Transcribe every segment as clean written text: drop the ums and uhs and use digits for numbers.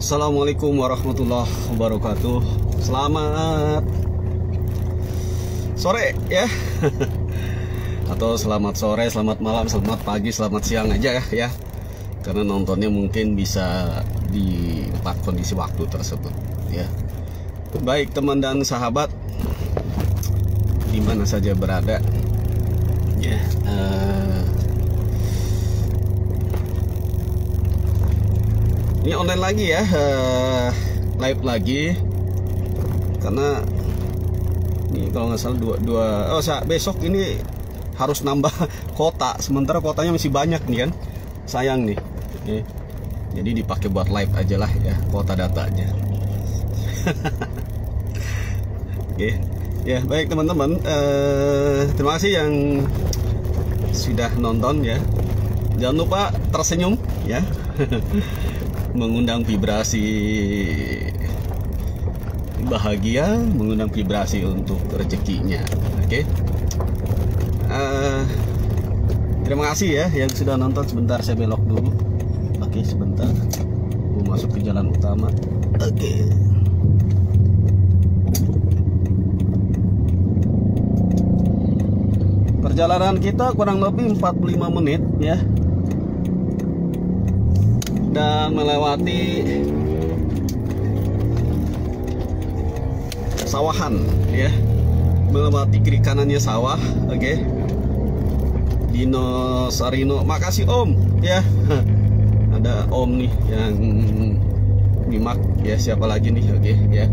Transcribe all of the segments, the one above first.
Assalamualaikum warahmatullahi wabarakatuh. Selamat sore ya. Atau selamat sore, selamat malam, selamat pagi, selamat siang aja ya. Karena nontonnya mungkin bisa di 4 kondisi waktu tersebut ya. Baik teman dan sahabat, di mana saja berada ya. Ini online lagi ya, live lagi, karena ini kalau nggak salah besok ini harus nambah kota, sementara kotanya masih banyak nih kan, sayang nih. Oke. Jadi dipakai buat live aja lah ya, kota datanya. Oke. Ya baik teman-teman, terima kasih yang sudah nonton ya. Jangan lupa tersenyum ya. Mengundang vibrasi bahagia, mengundang vibrasi untuk rezekinya. Oke. Terima kasih ya yang sudah nonton. Sebentar saya belok dulu. Oke, sebentar. Mau masuk ke jalan utama. Oke. Perjalanan kita kurang lebih 45 menit ya. Dan melewati sawahan ya, melewati kiri kanannya sawah. Oke. Dino Sarino, makasih Om ya. Ada Om nih yang nyimak ya, siapa lagi nih? Oke ya.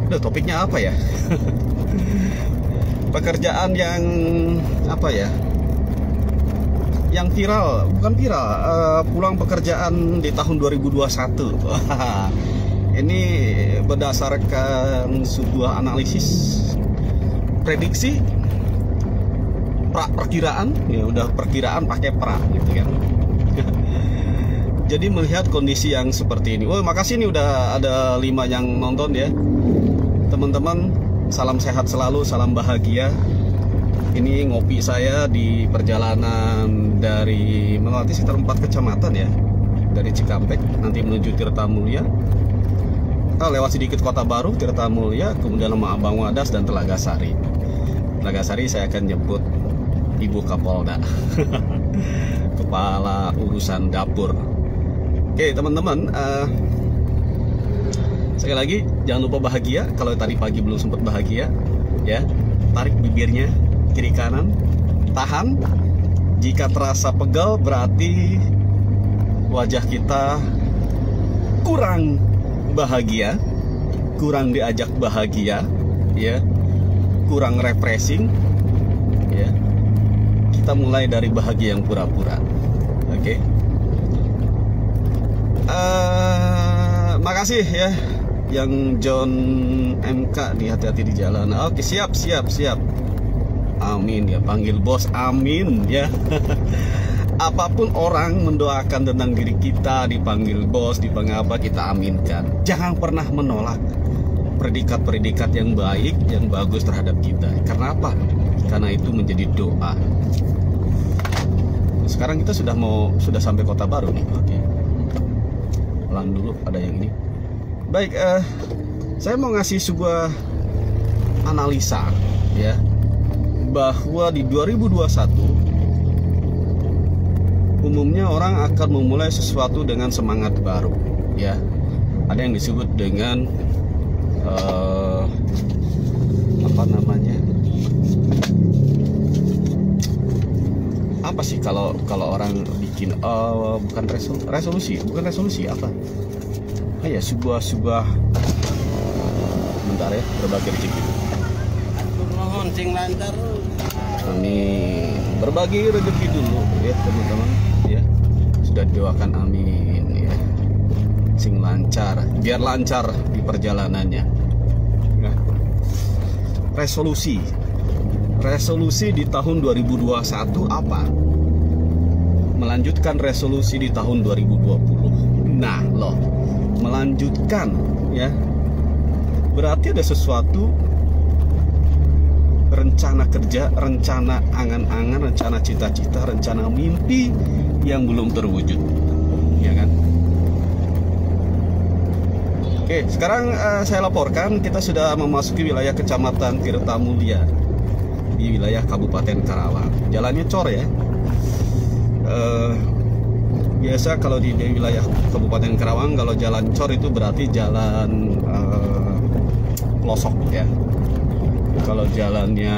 Udah, topiknya apa ya? Pekerjaan yang apa ya? Yang viral, bukan viral, pulang pekerjaan di tahun 2021. Ini berdasarkan sebuah analisis prediksi perkiraan ya, udah perkiraan pakai gitu kan. Jadi melihat kondisi yang seperti ini. Makasih nih udah ada 5 yang nonton ya. Teman-teman, salam sehat selalu, salam bahagia. Ini ngopi saya di perjalanan dari melewati sekitar 4 kecamatan ya, dari Cikampek nanti menuju Tirtamulya, lewat sedikit Kota Baru, Tirtamulya, kemudian sama Abang Wadas dan Telaga Sari. Telaga Sari saya akan jemput Ibu Kapolda, kepala urusan dapur. Oke teman-teman, sekali lagi jangan lupa bahagia. Kalau tadi pagi belum sempat bahagia ya, tarik bibirnya kiri kanan, tahan. Jika terasa pegal berarti wajah kita kurang bahagia, kurang diajak bahagia ya, kurang refreshing ya. Kita mulai dari bahagia yang pura-pura. Oke. Makasih ya yang John MK nih, hati-hati di jalan. Oke, siap. Amin ya, panggil bos, amin ya. Apapun orang mendoakan tentang diri kita, dipanggil bos, dipanggil apa, kita aminkan. Jangan pernah menolak predikat-predikat yang baik, yang bagus terhadap kita. Karena apa? Karena itu menjadi doa. Sekarang kita sudah sampai Kota Baru nih. Oke. Pelan dulu, ada yang ini. Baik, saya mau ngasih sebuah analisa ya, bahwa di 2021 umumnya orang akan memulai sesuatu dengan semangat baru ya. Ada yang disebut dengan apa namanya, apa sih kalau orang bikin bukan resolusi apa ya, sebuah bentar ya, berbagi rezeki. Sing lancar. Amin. Berbagi rezeki dulu ya teman-teman ya. Sudah doakan amin ya. Sing lancar, biar lancar di perjalanannya. Nah, resolusi di tahun 2021 apa? Melanjutkan resolusi di tahun 2020. Nah, loh, melanjutkan ya. Berarti ada sesuatu, rencana kerja, rencana angan-angan, rencana cita-cita, rencana mimpi yang belum terwujud, ya kan? Oke, sekarang saya laporkan kita sudah memasuki wilayah Kecamatan Tirtamulia di wilayah Kabupaten Karawang. Jalannya cor ya. Biasa kalau di wilayah Kabupaten Karawang, kalau jalan cor itu berarti jalan pelosok ya. Kalau jalannya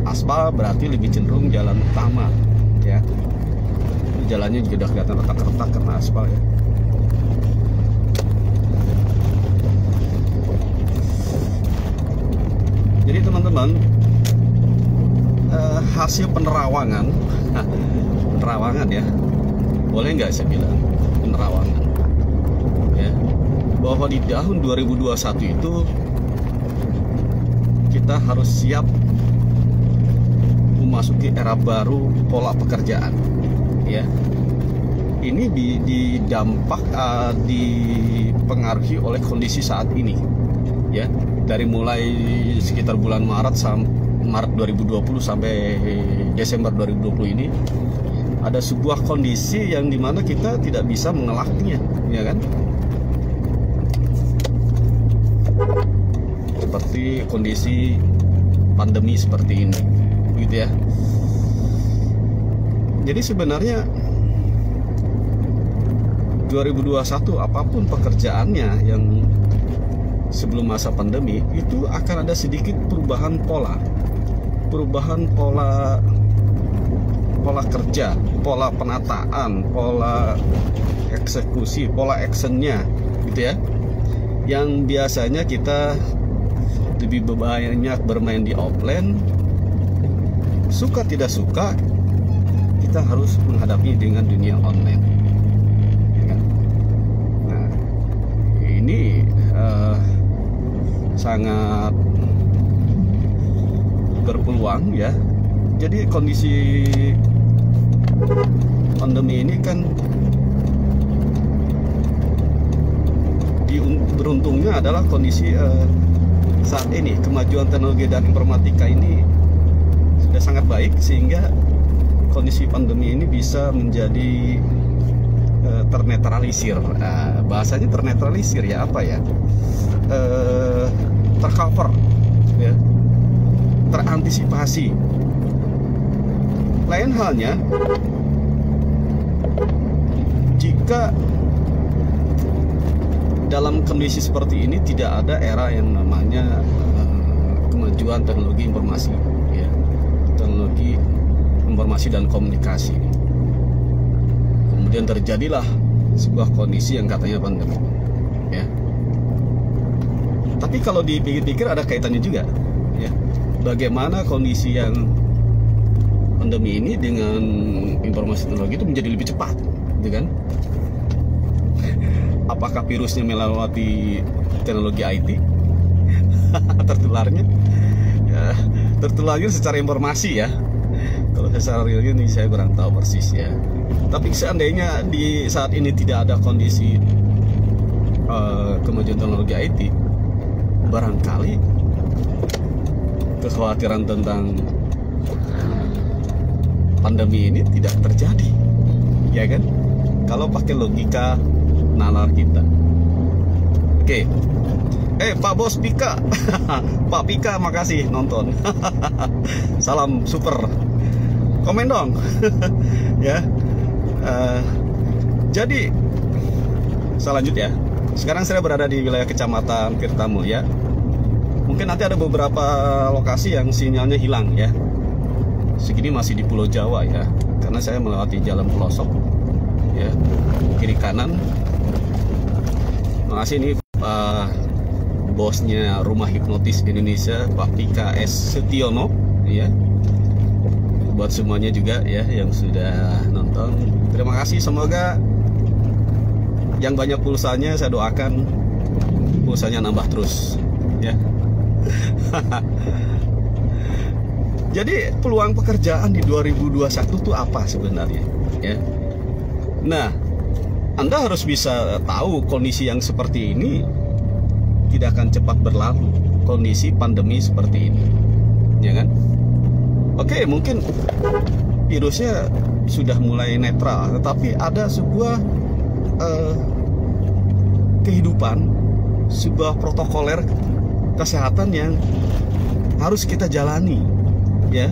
aspal berarti lebih cenderung jalan utama ya. Jalannya juga udah kelihatan retak-retak karena aspal ya. Jadi teman-teman, hasil penerawangan ya, boleh nggak saya bilang penerawangan ya, bahwa di tahun 2021 itu kita harus siap memasuki era baru pola pekerjaan ya. Ini dipengaruhi oleh kondisi saat ini ya. Dari mulai sekitar bulan Maret 2020 sampai Desember 2020 ini ada sebuah kondisi yang dimana kita tidak bisa mengelaknya, ya kan? Seperti kondisi pandemi seperti ini, gitu ya. Jadi sebenarnya 2021 apapun pekerjaannya yang sebelum masa pandemi itu akan ada sedikit perubahan pola kerja, pola penataan, pola eksekusi, pola actionnya gitu ya. Yang biasanya kita lebih banyak bermain di offline, suka tidak suka kita harus menghadapi dengan dunia online ya kan? Nah ini sangat berpeluang ya. Jadi kondisi pandemi ini kan beruntungnya adalah kondisi saat ini kemajuan teknologi dan informatika ini sudah sangat baik sehingga kondisi pandemi ini bisa menjadi ternetralisir. Bahasanya ternetralisir ya, apa ya? Tercover ya, terantisipasi. Lain halnya jika dalam kondisi seperti ini tidak ada era yang namanya kemajuan teknologi informasi ya, teknologi informasi dan komunikasi, kemudian terjadilah sebuah kondisi yang katanya pandemi ya. Tapi kalau dipikir-pikir ada kaitannya juga ya. Bagaimana kondisi yang pandemi ini dengan informasi teknologi itu menjadi lebih cepat, gitu kan? Apakah virusnya melewati teknologi IT? Tertularnya? Ya, tertularnya secara informasi ya. Kalau secara real ini saya kurang tahu persis ya. Tapi seandainya di saat ini tidak ada kondisi kemajuan teknologi IT, barangkali kekhawatiran tentang pandemi ini tidak terjadi, ya kan? Kalau pakai logika nalar kita. Oke. Pak Bos Pika, Pak Pika, makasih nonton. Salam super. Komen dong, ya. Jadi, saya lanjut ya. Sekarang saya berada di wilayah Kecamatan Tirtamulia. Mungkin nanti ada beberapa lokasi yang sinyalnya hilang ya. Segini masih di Pulau Jawa ya, karena saya melewati jalan pelosok ya, kiri kanan. Makasih nih bosnya Rumah Hipnotis Indonesia, Pak Pika S. Setiono ya. Buat semuanya juga ya yang sudah nonton, terima kasih. Semoga yang banyak pulsanya, saya doakan pulsanya nambah terus ya. Jadi peluang pekerjaan di 2021 itu apa sebenarnya ya? Nah, Anda harus bisa tahu kondisi yang seperti ini tidak akan cepat berlalu, kondisi pandemi seperti ini ya kan? Oke, mungkin virusnya sudah mulai netral, tetapi ada sebuah kehidupan sebuah protokoler kesehatan yang harus kita jalani, ya,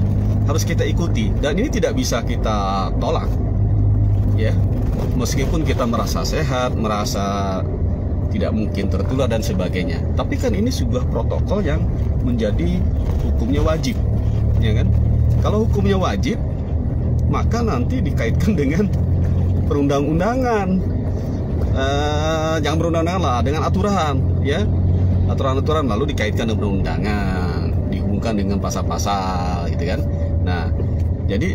harus kita ikuti, dan ini tidak bisa kita tolak, ya, meskipun kita merasa sehat, merasa tidak mungkin tertular dan sebagainya. Tapi kan ini sebuah protokol yang menjadi hukumnya wajib, ya kan? Kalau hukumnya wajib, maka nanti dikaitkan dengan perundang-undangan. Jangan perundang-undangan lah, dengan aturan, ya, aturan-aturan, lalu dikaitkan dengan perundangan, dihubungkan dengan pasal-pasal, gitu kan. Nah, jadi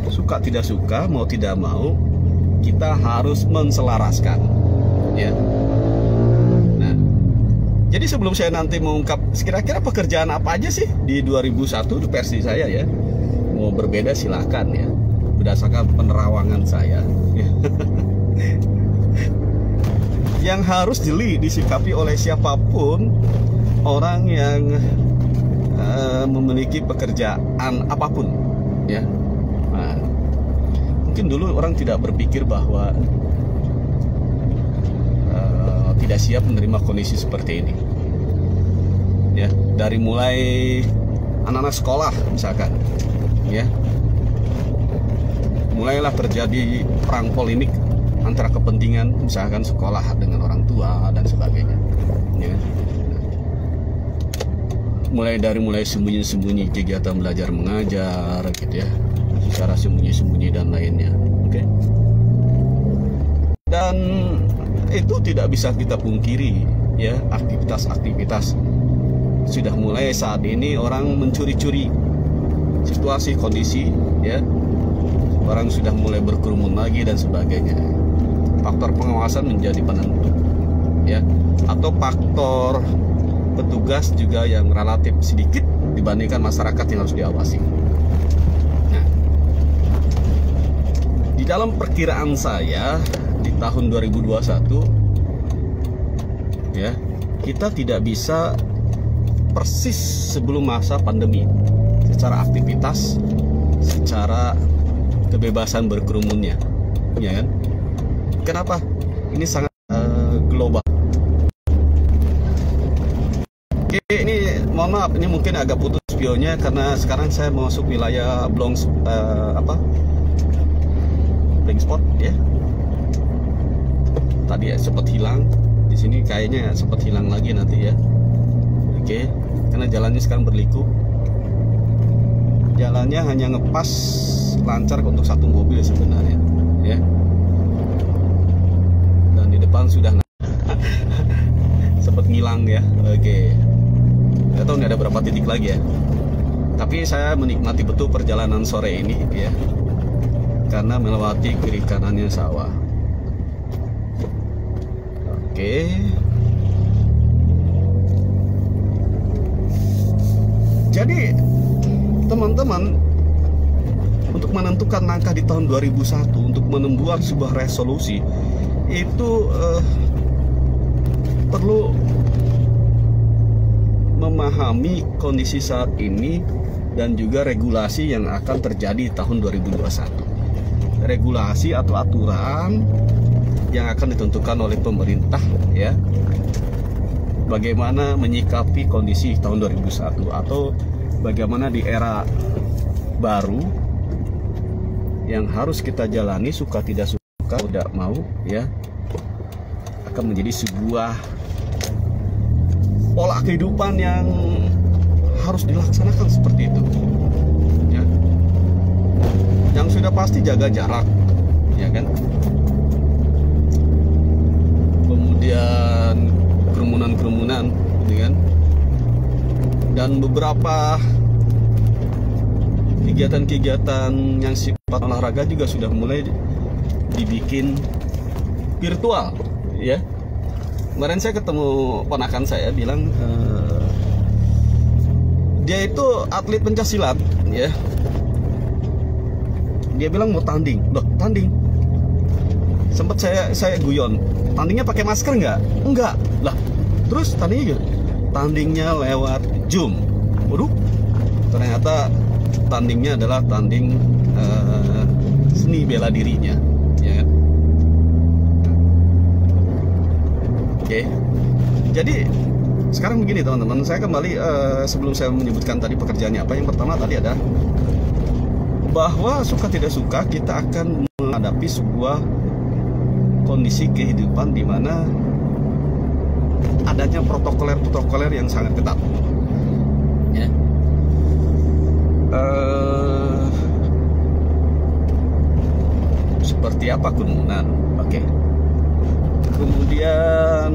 suka tidak suka, mau tidak mau, kita harus menselaraskan, ya. Nah, jadi sebelum saya nanti mengungkap kira-kira pekerjaan apa aja sih di 2001 di versi saya, ya, mau berbeda silakan, ya, berdasarkan penerawangan saya, ya. Yang harus jeli disikapi oleh siapapun orang yang memiliki pekerjaan apapun, ya. Nah, mungkin dulu orang tidak berpikir bahwa tidak siap menerima kondisi seperti ini, ya. Dari mulai anak-anak sekolah misalkan, ya, mulailah terjadi perang polemik antara kepentingan misalkan sekolah dengan orang tua dan sebagainya, ya. Mulai sembunyi-sembunyi kegiatan belajar mengajar, gitu ya, secara sembunyi-sembunyi dan lainnya, oke. Dan itu tidak bisa kita pungkiri, ya, aktivitas sudah mulai saat ini orang mencuri-curi situasi kondisi, ya, orang sudah mulai berkerumun lagi dan sebagainya. Faktor pengawasan menjadi penentu, ya, atau faktor petugas juga yang relatif sedikit dibandingkan masyarakat yang harus diawasi. Nah, di dalam perkiraan saya di tahun 2021, ya, kita tidak bisa persis sebelum masa pandemi secara aktivitas, secara kebebasan berkerumunnya, ya kan? Kenapa? Ini sangat global. Oke, ini mohon maaf, ini mungkin agak putus videonya karena sekarang saya masuk wilayah blind spot, ya. Tadi ya sempat hilang, di sini kayaknya sempat hilang lagi nanti, ya. Oke, karena jalannya sekarang berliku. Jalannya hanya ngepas lancar untuk satu mobil sebenarnya, ya. Dan di depan sudah sempat ngilang, ya. Oke, nggak tahu ini ada berapa titik lagi, ya. Tapi saya menikmati betul perjalanan sore ini, ya, karena melewati kiri kanannya sawah. Oke. Jadi teman-teman, untuk menentukan langkah di tahun 2001 untuk membuat sebuah resolusi itu perlu memahami kondisi saat ini dan juga regulasi yang akan terjadi di tahun 2021. Regulasi atau aturan yang akan ditentukan oleh pemerintah, ya, bagaimana menyikapi kondisi tahun 2001 atau bagaimana di era baru yang harus kita jalani, suka tidak suka, tidak mau, ya, akan menjadi sebuah pola kehidupan yang harus dilaksanakan seperti itu, ya. Yang sudah pasti jaga jarak, ya kan. Kemudian kerumunan, ya kan. Dan beberapa kegiatan-kegiatan yang sifat olahraga juga sudah mulai dibikin virtual, ya. Kemarin saya ketemu ponakan saya, bilang dia itu atlet pencaksilat, ya. Dia bilang mau tanding, loh tanding. Sempet saya guyon, tandingnya pakai masker nggak? Enggak, lah. Terus tandingnya gitu? Tandingnya lewat Zoom. Waduh, ternyata tandingnya adalah tanding seni bela dirinya, ya kan? Oke. Jadi sekarang begini teman-teman, saya kembali sebelum saya menyebutkan tadi pekerjaannya apa. Yang pertama tadi ada bahwa suka tidak suka kita akan menghadapi sebuah kondisi kehidupan di mana adanya protokoler yang sangat ketat. Ya. Seperti apa kerumunan, oke. Kemudian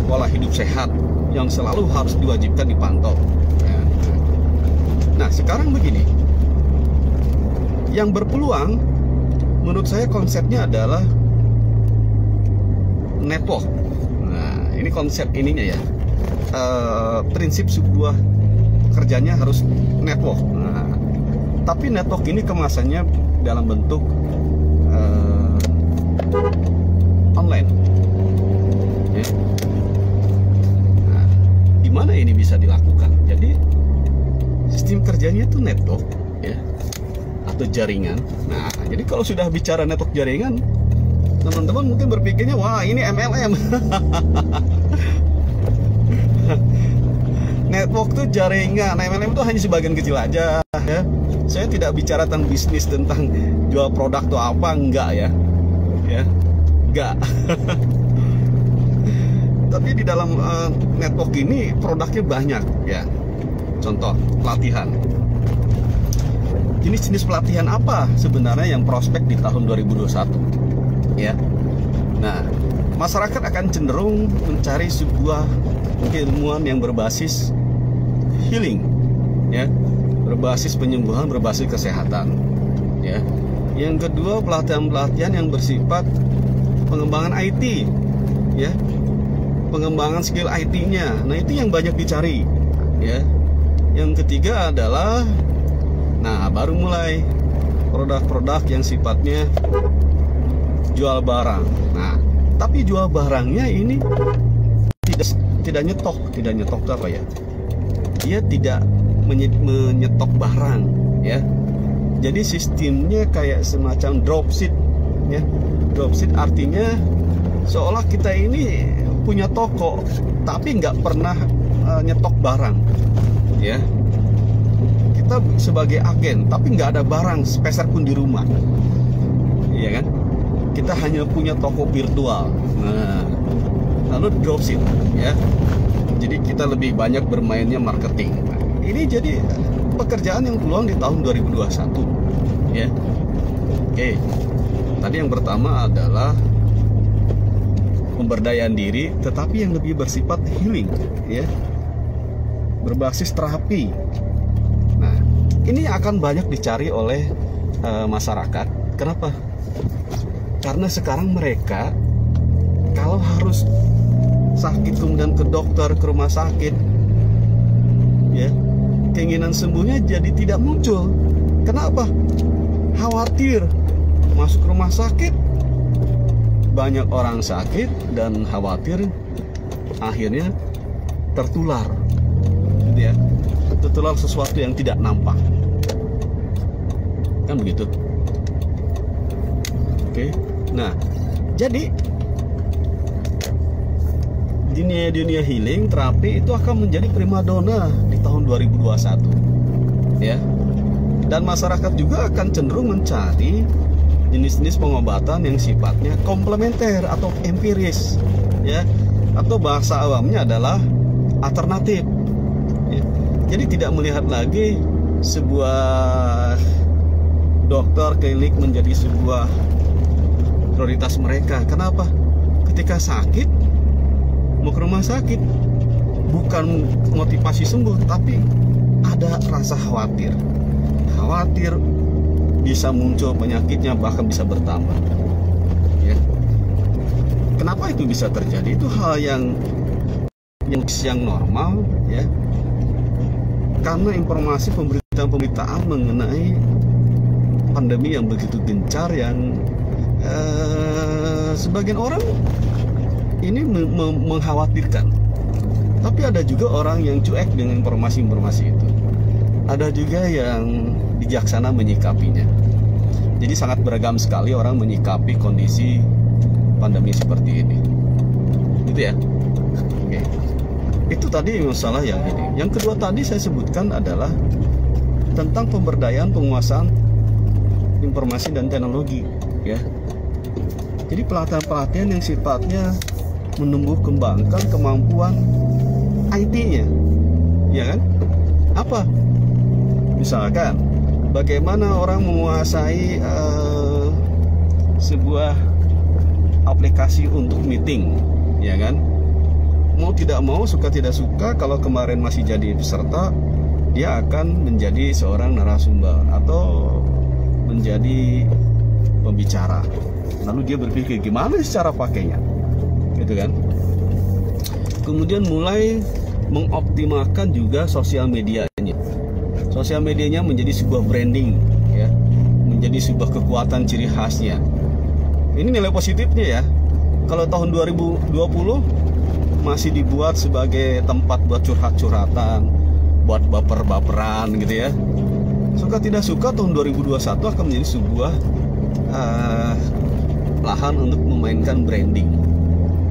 pola hidup sehat yang selalu harus diwajibkan dipantau. Ya. Nah, sekarang begini. Yang berpeluang, menurut saya konsepnya adalah network. Nah, ini konsep ininya ya. Prinsip sebuah kerjanya harus network. Nah, tapi network ini kemasannya dalam bentuk online. Ya. Nah, gimana ini bisa dilakukan? Jadi sistem kerjanya itu network, ya, atau jaringan. Nah, jadi kalau sudah bicara network jaringan, teman-teman mungkin berpikirnya, wah ini MLM. Network itu jaringan, MLM itu hanya sebagian kecil aja, ya. Saya tidak bicara tentang bisnis, tentang jual produk atau apa, enggak ya, enggak. Tapi di dalam network ini produknya banyak, ya. Contoh pelatihan. Jenis-jenis pelatihan apa sebenarnya yang prospek di tahun 2021, ya? Nah, masyarakat akan cenderung mencari sebuah keilmuan yang berbasis healing, ya, berbasis penyembuhan, berbasis kesehatan, ya. Yang kedua, pelatihan-pelatihan yang bersifat pengembangan IT, ya, pengembangan skill IT-nya. Nah, itu yang banyak dicari, ya. Yang ketiga adalah, nah, baru mulai produk-produk yang sifatnya jual barang. Nah, tapi jual barangnya ini tidak nyetok itu apa ya? Dia tidak menyetok barang, ya. Jadi sistemnya kayak semacam dropship, ya. Dropship artinya seolah kita ini punya toko, tapi nggak pernah nyetok barang, ya. Kita sebagai agen, tapi nggak ada barang sepeser pun di rumah, iya kan? Kita hanya punya toko virtual. Nah, lalu dropship, ya. Jadi kita lebih banyak bermainnya marketing. Nah, ini jadi pekerjaan yang peluang di tahun 2021, ya. Oke. Tadi yang pertama adalah pemberdayaan diri, tetapi yang lebih bersifat healing, ya. Berbasis terapi. Nah, ini akan banyak dicari oleh masyarakat. Kenapa? Karena sekarang mereka kalau harus sakit kemudian ke dokter, ke rumah sakit, ya, keinginan sembuhnya jadi tidak muncul. Kenapa? Khawatir masuk rumah sakit, banyak orang sakit dan khawatir akhirnya tertular, ya, tertular sesuatu yang tidak nampak, kan begitu. Oke. Nah, jadi dunia healing, terapi itu akan menjadi primadona di tahun 2021, ya. Dan masyarakat juga akan cenderung mencari jenis-jenis pengobatan yang sifatnya komplementer atau empiris, ya, atau bahasa awamnya adalah alternatif, ya. Jadi tidak melihat lagi sebuah dokter klinik menjadi sebuah prioritas mereka. Kenapa? Ketika sakit mau ke rumah sakit, bukan motivasi sembuh, tapi ada rasa khawatir bisa muncul penyakitnya, bahkan bisa bertambah, ya. Kenapa itu bisa terjadi? Itu hal yang normal, ya, karena informasi pemberitaan mengenai pandemi yang begitu gencar, yang sebagian orang ini mengkhawatirkan. Tapi ada juga orang yang cuek dengan informasi-informasi itu. Ada juga yang bijaksana menyikapinya. Jadi sangat beragam sekali orang menyikapi kondisi pandemi seperti ini. gitu ya. Oke. Itu tadi masalah yang ini. Yang kedua tadi saya sebutkan adalah tentang pemberdayaan penguasaan informasi dan teknologi, ya. Jadi pelatihan-pelatihan yang sifatnya menumbuh kembangkan kemampuan IT-nya, ya kan? Apa? Misalkan bagaimana orang menguasai sebuah aplikasi untuk meeting, ya kan? Mau tidak mau, suka tidak suka, kalau kemarin masih jadi peserta, dia akan menjadi seorang narasumber atau menjadi pembicara. Lalu dia berpikir gimana cara pakainya, gitu kan? Kemudian mulai mengoptimalkan juga sosial medianya. Sosial medianya menjadi sebuah branding, ya, menjadi sebuah kekuatan ciri khasnya. Ini nilai positifnya ya. Kalau tahun 2020 masih dibuat sebagai tempat buat curhat-curhatan, buat baper-baperan gitu ya. Suka tidak suka tahun 2021 akan menjadi sebuah lahan untuk memainkan branding,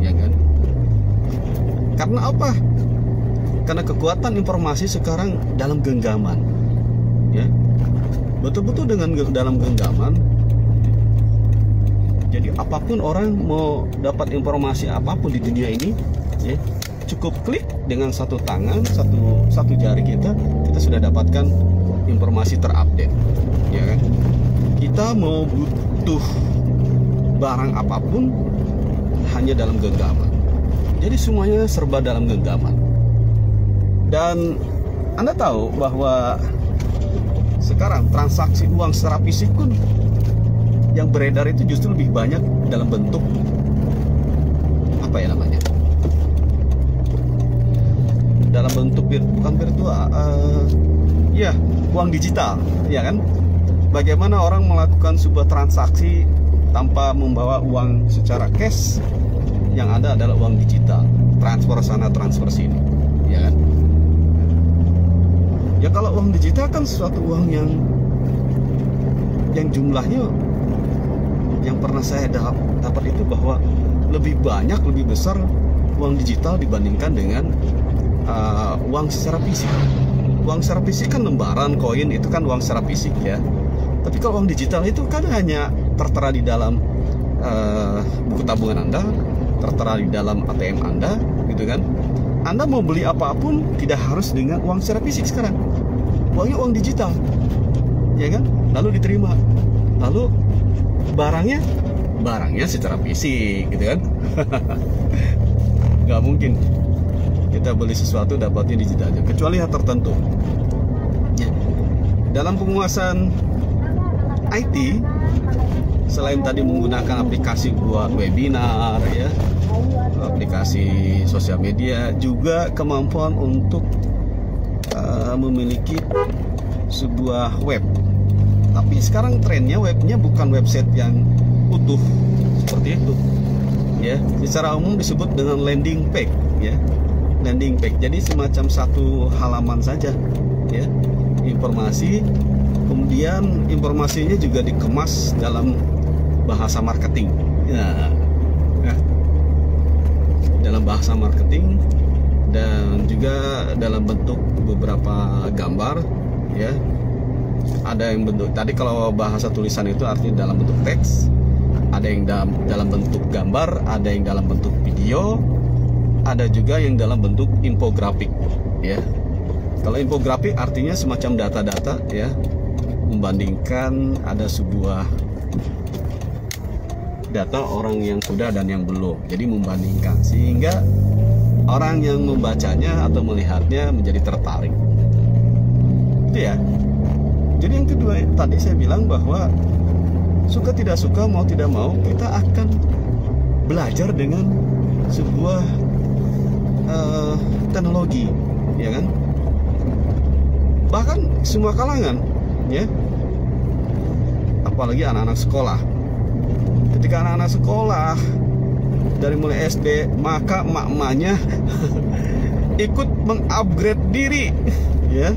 ya kan? Karena apa? Karena kekuatan informasi sekarang dalam genggaman, ya. Betul-betul dalam genggaman. Jadi apapun orang mau dapat informasi apapun di dunia ini, ya, cukup klik dengan satu tangan, satu jari kita sudah dapatkan informasi terupdate, ya kan? Kita mau butuh barang apapun hanya dalam genggaman. Jadi semuanya serba dalam genggaman. Dan Anda tahu bahwa sekarang transaksi uang secara fisik pun yang beredar itu justru lebih banyak dalam bentuk apa ya namanya? Dalam bentuk bukan virtual, ya, uang digital, ya kan? Bagaimana orang melakukan sebuah transaksi tanpa membawa uang secara cash, yang ada adalah uang digital, transfer sana transfer sini, ya kan? Ya kalau uang digital kan suatu uang yang jumlahnya, yang pernah saya dapat itu bahwa lebih banyak, lebih besar uang digital dibandingkan dengan uang secara fisik. Uang secara fisik kan lembaran, koin, itu kan uang secara fisik ya. Tapi kalau uang digital itu kan hanya tertera di dalam buku tabungan Anda, tertera di dalam ATM Anda, gitu kan. Anda mau beli apapun tidak harus dengan uang secara fisik sekarang. Uangnya uang digital, ya kan? Lalu diterima. Lalu barangnya secara fisik, gitu kan. Nggak mungkin kita beli sesuatu dapatnya digitalnya, kecuali hal tertentu ya. Dalam penguasaan IT, selain tadi menggunakan aplikasi buat webinar ya, aplikasi sosial media, juga kemampuan untuk memiliki sebuah web. Tapi sekarang trennya webnya bukan website yang utuh seperti itu, ya. Secara umum disebut dengan landing page, ya. Landing page. Jadi semacam satu halaman saja, ya. Informasi, kemudian informasinya juga dikemas dalam bahasa marketing, ya. Dalam bahasa marketing dan juga dalam bentuk beberapa gambar, ya. Ada yang bentuk tadi, kalau bahasa tulisan itu artinya dalam bentuk teks, ada yang dalam bentuk gambar, ada yang dalam bentuk video, ada juga yang dalam bentuk infografik, ya. Kalau infografik artinya semacam data-data, ya, membandingkan ada sebuah data orang yang sudah dan yang belum, jadi membandingkan sehingga orang yang membacanya atau melihatnya menjadi tertarik, itu ya. Jadi yang kedua tadi saya bilang bahwa suka tidak suka, mau tidak mau, kita akan belajar dengan sebuah teknologi, ya kan? Bahkan semua kalangan, ya. Apalagi anak-anak sekolah. Ketika anak-anak sekolah dari mulai SD, maka emak-emaknya ikut mengupgrade diri, ya.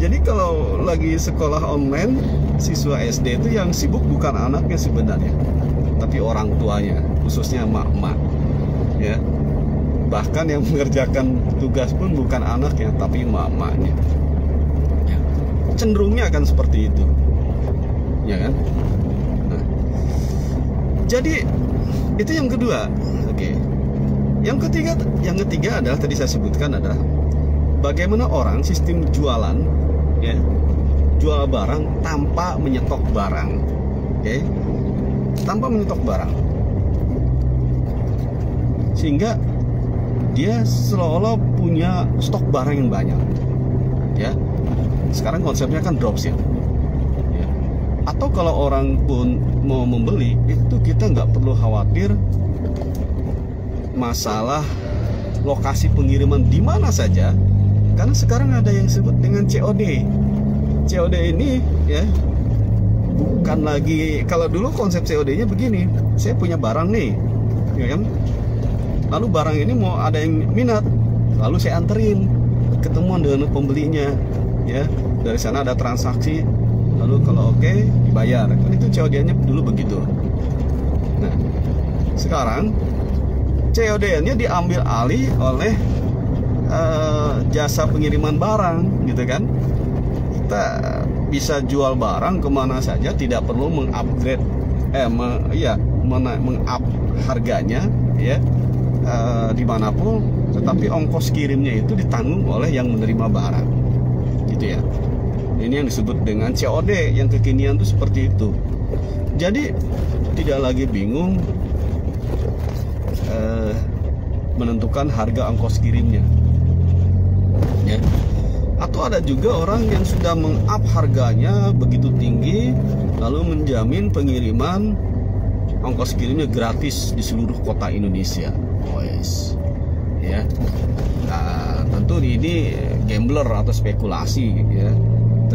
Jadi kalau lagi sekolah online, siswa SD itu yang sibuk bukan anaknya sebenarnya, tapi orang tuanya, khususnya emak-emak, ya. bahkan yang mengerjakan tugas pun bukan anaknya tapi mamanya. Ya. Cenderungnya akan seperti itu, ya kan? Nah, jadi itu yang kedua. Oke. Yang ketiga adalah tadi saya sebutkan adalah bagaimana orang sistem jualan, ya, jual barang tanpa menyetok barang, oke, tanpa menyetok barang, sehingga dia seolah-olah punya stok barang yang banyak, ya. Sekarang konsepnya kan dropship, ya. Atau kalau orang pun mau membeli itu kita nggak perlu khawatir masalah lokasi pengiriman di mana saja, karena sekarang ada yang disebut dengan COD. COD ini, ya, bukan lagi, kalau dulu konsep COD-nya begini, saya punya barang nih, ya kan, lalu barang ini mau ada yang minat, lalu saya anterin, ketemuan dengan pembelinya, ya, dari sana ada transaksi, lalu kalau oke dibayar. Kan itu COD-nya dulu begitu. Nah, sekarang COD-nya diambil alih oleh jasa pengiriman barang, gitu kan. Kita bisa jual barang kemana saja, tidak perlu mengupgrade, meng-up harganya, ya, dimanapun, tetapi ongkos kirimnya itu ditanggung oleh yang menerima barang, gitu ya. Ini yang disebut dengan COD yang kekinian itu seperti itu. Jadi tidak lagi bingung menentukan harga ongkos kirimnya, ya. Atau ada juga orang yang sudah meng-up harganya begitu tinggi, lalu menjamin pengiriman ongkos kirimnya gratis di seluruh kota Indonesia. Yes. Ya. Nah, tentu ini gambler atau spekulasi, ya.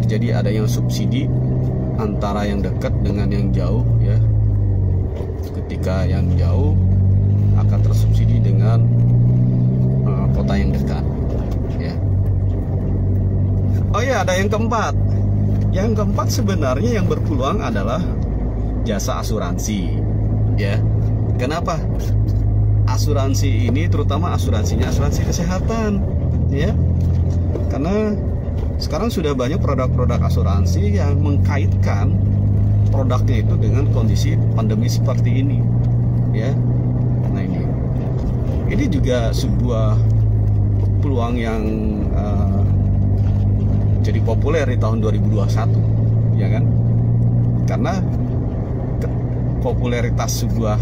Terjadi ada yang subsidi antara yang dekat dengan yang jauh, ya. Ketika yang jauh akan tersubsidi dengan kota yang dekat, ya. Oh ya, ada yang keempat. Yang keempat sebenarnya yang berpeluang adalah jasa asuransi, ya. Kenapa? Asuransi ini, terutama asuransi kesehatan, ya. Karena sekarang sudah banyak produk-produk asuransi yang mengkaitkan produknya itu dengan kondisi pandemi seperti ini, ya. Nah, ini juga sebuah peluang yang jadi populer di tahun 2021, ya kan? Karena popularitas sebuah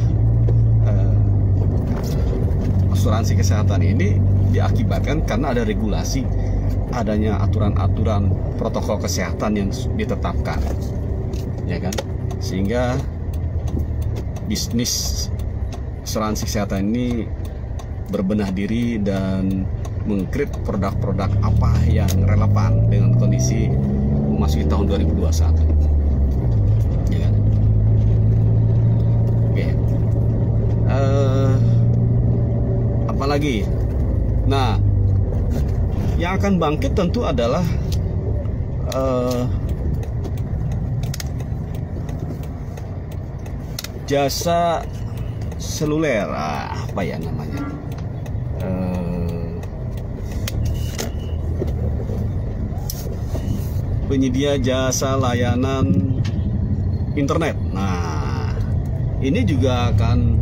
asuransi kesehatan ini diakibatkan karena ada regulasi, adanya aturan-aturan protokol kesehatan yang ditetapkan, ya kan? Sehingga bisnis asuransi kesehatan ini berbenah diri dan mengkrit produk-produk apa yang relevan dengan kondisi memasuki tahun 2021, ya kan? Oke. Apalagi, nah, yang akan bangkit tentu adalah jasa seluler, apa ya namanya, penyedia jasa layanan internet. Nah, ini juga akan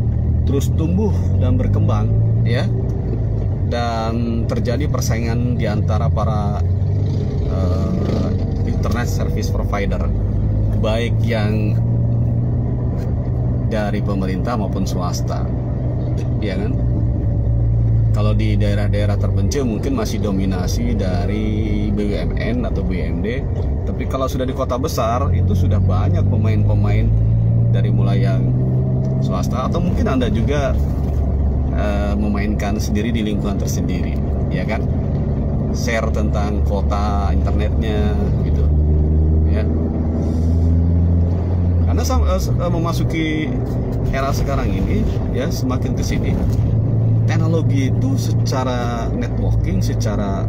terus tumbuh dan berkembang, ya, dan terjadi persaingan di antara para internet service provider, baik yang dari pemerintah maupun swasta, ya kan? Kalau di daerah-daerah terpencil mungkin masih dominasi dari BUMN atau BUMD, tapi kalau sudah di kota besar itu sudah banyak pemain-pemain dari mulai yang swasta, atau mungkin Anda juga memainkan sendiri di lingkungan tersendiri, ya kan? Share tentang kuota internetnya, gitu, ya. Karena memasuki era sekarang ini, ya, semakin ke sini teknologi itu secara networking, secara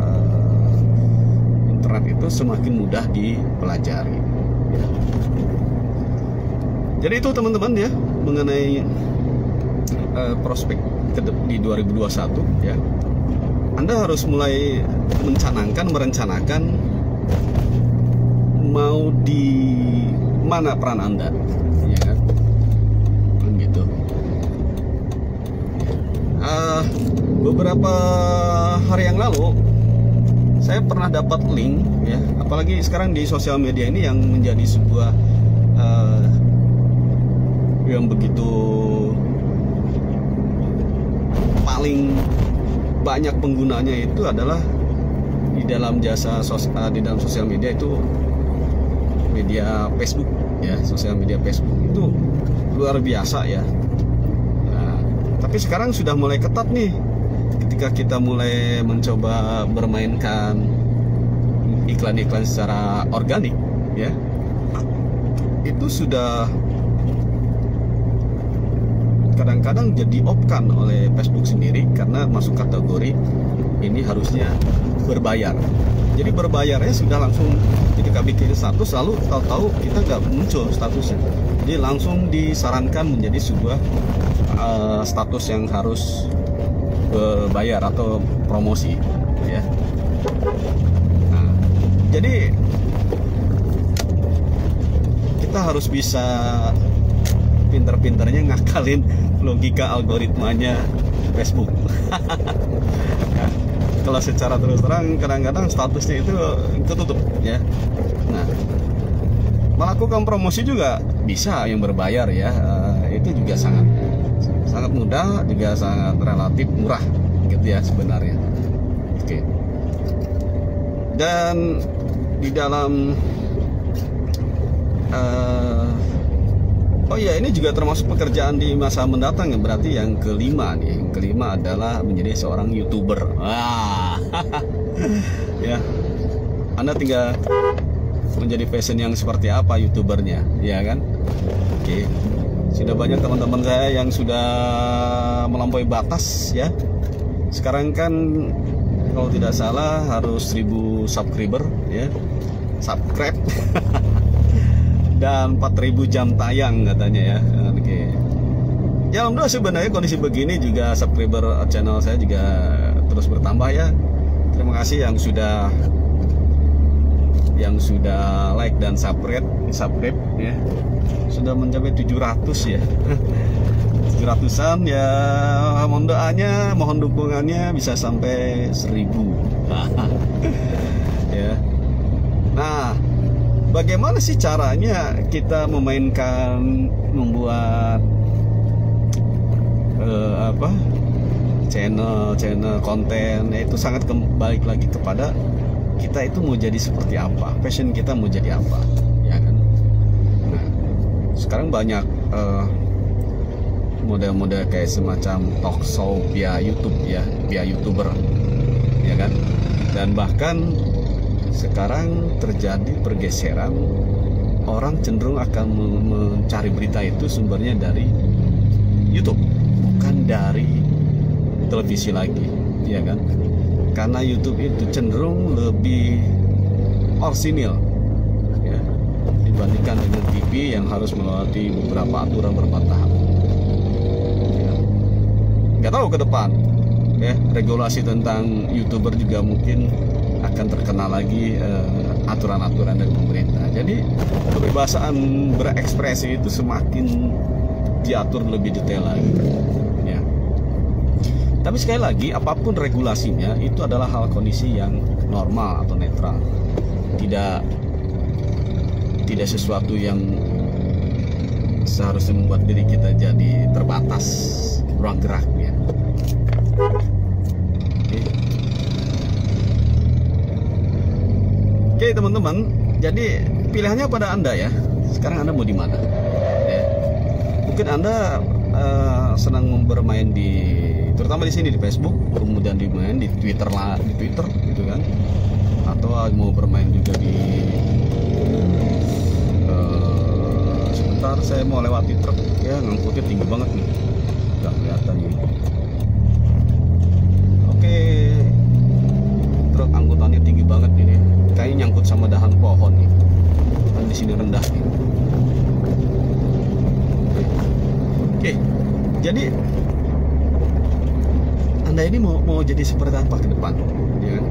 internet itu semakin mudah dipelajari, ya. Jadi itu teman-teman, ya, mengenai prospek di 2021 ya, Anda harus mulai merencanakan mau di mana peran Anda, ya kan? Gitu. Beberapa hari yang lalu saya pernah dapat link ya, apalagi sekarang di sosial media ini yang menjadi sebuah yang begitu paling banyak penggunanya itu adalah di dalam di dalam sosial media itu media Facebook ya, sosial media Facebook itu luar biasa ya. Nah, tapi sekarang sudah mulai ketat nih ketika kita mulai mencoba bermainkan iklan-iklan secara organik ya, itu sudah kadang-kadang jadi off-kan oleh Facebook sendiri karena masuk kategori ini harusnya berbayar. Jadi berbayarnya sudah langsung ketika bikin status, lalu tahu-tahu kita nggak muncul statusnya. Jadi langsung disarankan menjadi sebuah status yang harus berbayar atau promosi ya. Nah, jadi kita harus bisa pinter-pinternya ngakalin logika algoritmanya Facebook. Ya, kalau secara terus terang kadang-kadang statusnya itu ketutup ya. Nah, melakukan promosi juga bisa yang berbayar ya, itu juga sangat mudah, juga sangat relatif murah gitu ya sebenarnya. Oke. Dan di dalam oh ya, ini juga termasuk pekerjaan di masa mendatang ya, berarti yang kelima nih. Yang kelima adalah menjadi seorang YouTuber. Wah. Ya. Anda tinggal menjadi passion yang seperti apa YouTubernya, ya kan? Oke. Sudah banyak teman-teman saya yang sudah melampaui batas ya. Sekarang kan kalau tidak salah harus 1000 subscriber ya. Subscribe. Dan 4000 jam tayang katanya ya. Oke. Ya alhamdulillah sebenarnya kondisi begini juga subscriber channel saya juga terus bertambah ya. Terima kasih yang sudah like dan subscribe ya. Sudah mencapai 700 ya. 700-an ya. Mohon doanya, mohon dukungannya bisa sampai 1000. Ya. Nah, bagaimana sih caranya kita membuat channel konten? Itu sangat balik lagi kepada kita itu mau jadi seperti apa, passion kita mau jadi apa, ya kan? Nah, sekarang banyak model-model kayak semacam talk show via YouTube ya, via YouTuber, ya kan? Dan bahkan sekarang terjadi pergeseran, orang cenderung akan mencari berita itu sumbernya dari YouTube, bukan dari televisi lagi, ya kan? Karena YouTube itu cenderung lebih orsinil ya, dibandingkan dengan TV yang harus melewati beberapa aturan tahap. Ya. Nggak tahu ke depan ya, regulasi tentang YouTuber juga mungkin akan terkena lagi aturan-aturan dari pemerintah. Jadi kebebasan berekspresi itu semakin diatur lebih detail lagi ya. Tapi sekali lagi, apapun regulasinya itu adalah hal kondisi yang normal atau netral, tidak sesuatu yang seharusnya membuat diri kita jadi terbatas ruang geraknya. Oke teman-teman, jadi pilihannya pada Anda ya. Sekarang Anda mau di mana? Ya. Mungkin Anda senang bermain terutama di sini di Facebook, kemudian bermain di Twitter gitu kan, atau mau bermain juga di sebentar saya mau lewati truk ya, ngangkutnya tinggi banget nih, nggak kelihatan ini. Oke, truk angkutannya tinggi banget ini, kayaknya nyangkut sama dahan pohon nih, kan di sini rendah nih. Oke, jadi Anda ini mau jadi seperti apa ke depan, ya kan?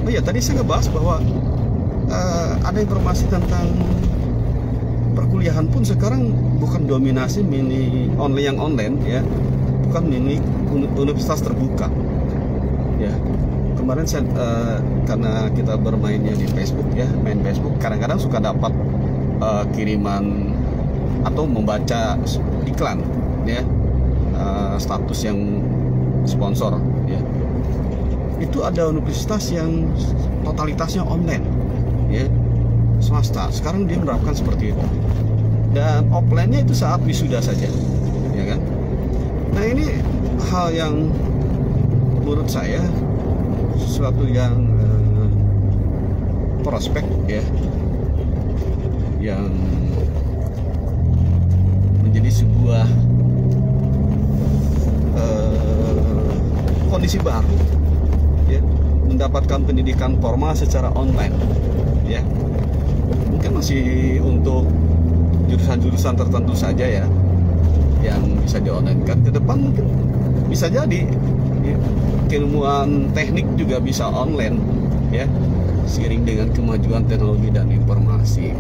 Oh ya, tadi saya ngebahas bahwa ada informasi tentang perkuliahan pun sekarang bukan dominasi yang online, ya, bukan universitas terbuka, ya. Kemarin saya karena kita bermainnya di Facebook, ya, main Facebook, kadang-kadang suka dapat kiriman atau membaca iklan, ya, status yang sponsor, ya. Itu ada universitas yang totalitasnya online, ya, swasta. Sekarang dia menerapkan seperti itu, dan offline-nya itu saat wisuda saja, ya kan. Nah, ini hal yang menurut saya sesuatu yang prospek, ya, yang menjadi sebuah kondisi baru, ya, mendapatkan pendidikan formal secara online, ya. Mungkin masih untuk jurusan-jurusan tertentu saja, ya, yang bisa di-online-kan. Ke depan mungkin bisa jadi, ya, keilmuan teknik juga bisa online, ya, seiring dengan kemajuan teknologi dan informasi.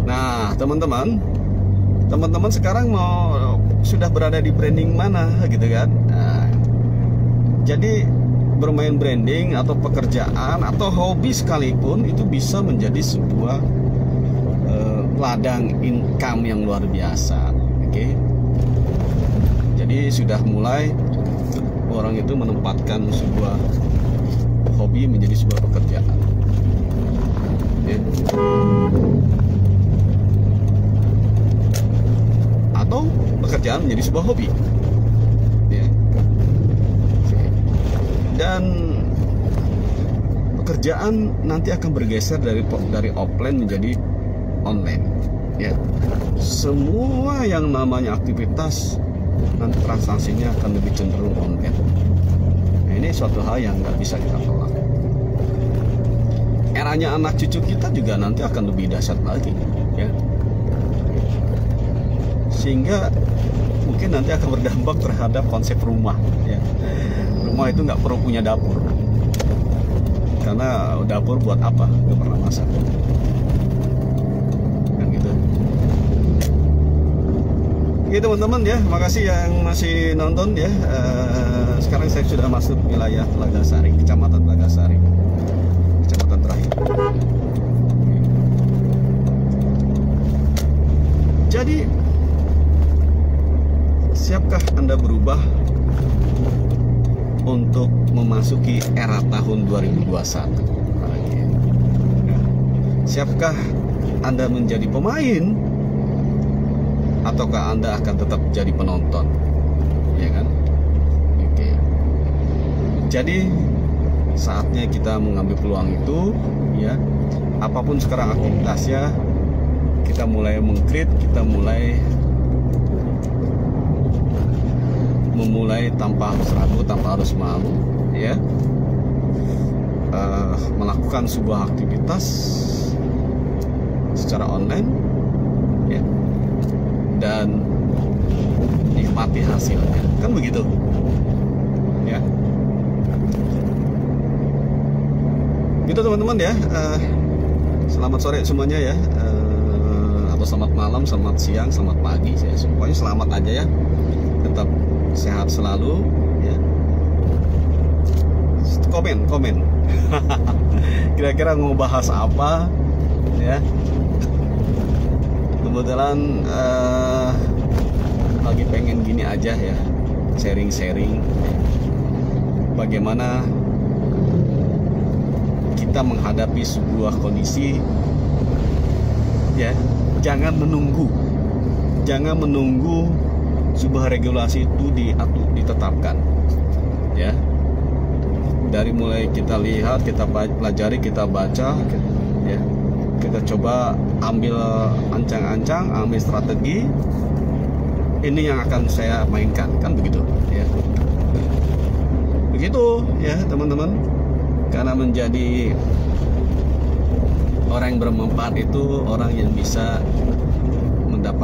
Nah, teman-teman sekarang sudah berada di branding mana, gitu kan? Nah, jadi bermain branding atau pekerjaan atau hobi sekalipun itu bisa menjadi sebuah ladang income yang luar biasa. Oke. Jadi sudah mulai orang itu menempatkan sebuah hobi menjadi sebuah pekerjaan, ya. Atau pekerjaan menjadi sebuah hobi, ya. Dan pekerjaan nanti akan bergeser dari offline menjadi online, ya. Semua yang namanya aktivitas nanti transaksinya akan lebih cenderung online. Nah, ini suatu hal yang nggak bisa kita tolak. Eranya anak cucu kita juga nanti akan lebih dahsyat lagi, ya. Sehingga mungkin nanti akan berdampak terhadap konsep rumah, ya. Rumah itu nggak perlu punya dapur, karena dapur buat apa? Nggak pernah masak, kan gitu. Oke teman-teman, ya, makasih yang masih nonton, ya. Sekarang saya sudah masuk wilayah Telagasari, Kecamatan Telagasari, kecamatan terakhir. Jadi, siapkah Anda berubah untuk memasuki era tahun 2021? Siapkah Anda menjadi pemain, ataukah Anda akan tetap jadi penonton, ya kan? Oke. Jadi saatnya kita mengambil peluang itu, ya. Apapun sekarang aktivitasnya, kita mulai mengkrit, kita memulai tanpa harus ragu, tanpa harus malu, ya. Melakukan sebuah aktivitas secara online, ya, dan nikmati hasilnya, kan begitu, ya. Gitu teman-teman, ya. Selamat sore semuanya, ya, atau selamat malam, selamat siang, selamat pagi, ya. Pokoknya selamat aja, ya. Tetap sehat selalu, ya. Komen kira-kira mau bahas apa, ya. Kebetulan lagi pengen gini aja, ya, sharing-sharing, ya. Bagaimana kita menghadapi sebuah kondisi, ya. Jangan menunggu sebuah regulasi itu ditetapkan, ya. Dari mulai kita lihat, kita pelajari, kita baca, ya, kita coba ambil ancang-ancang, ambil strategi. Ini yang akan saya mainkan, kan begitu, ya. Begitu, ya teman-teman. Karena menjadi orang yang bermanfaat itu orang yang bisa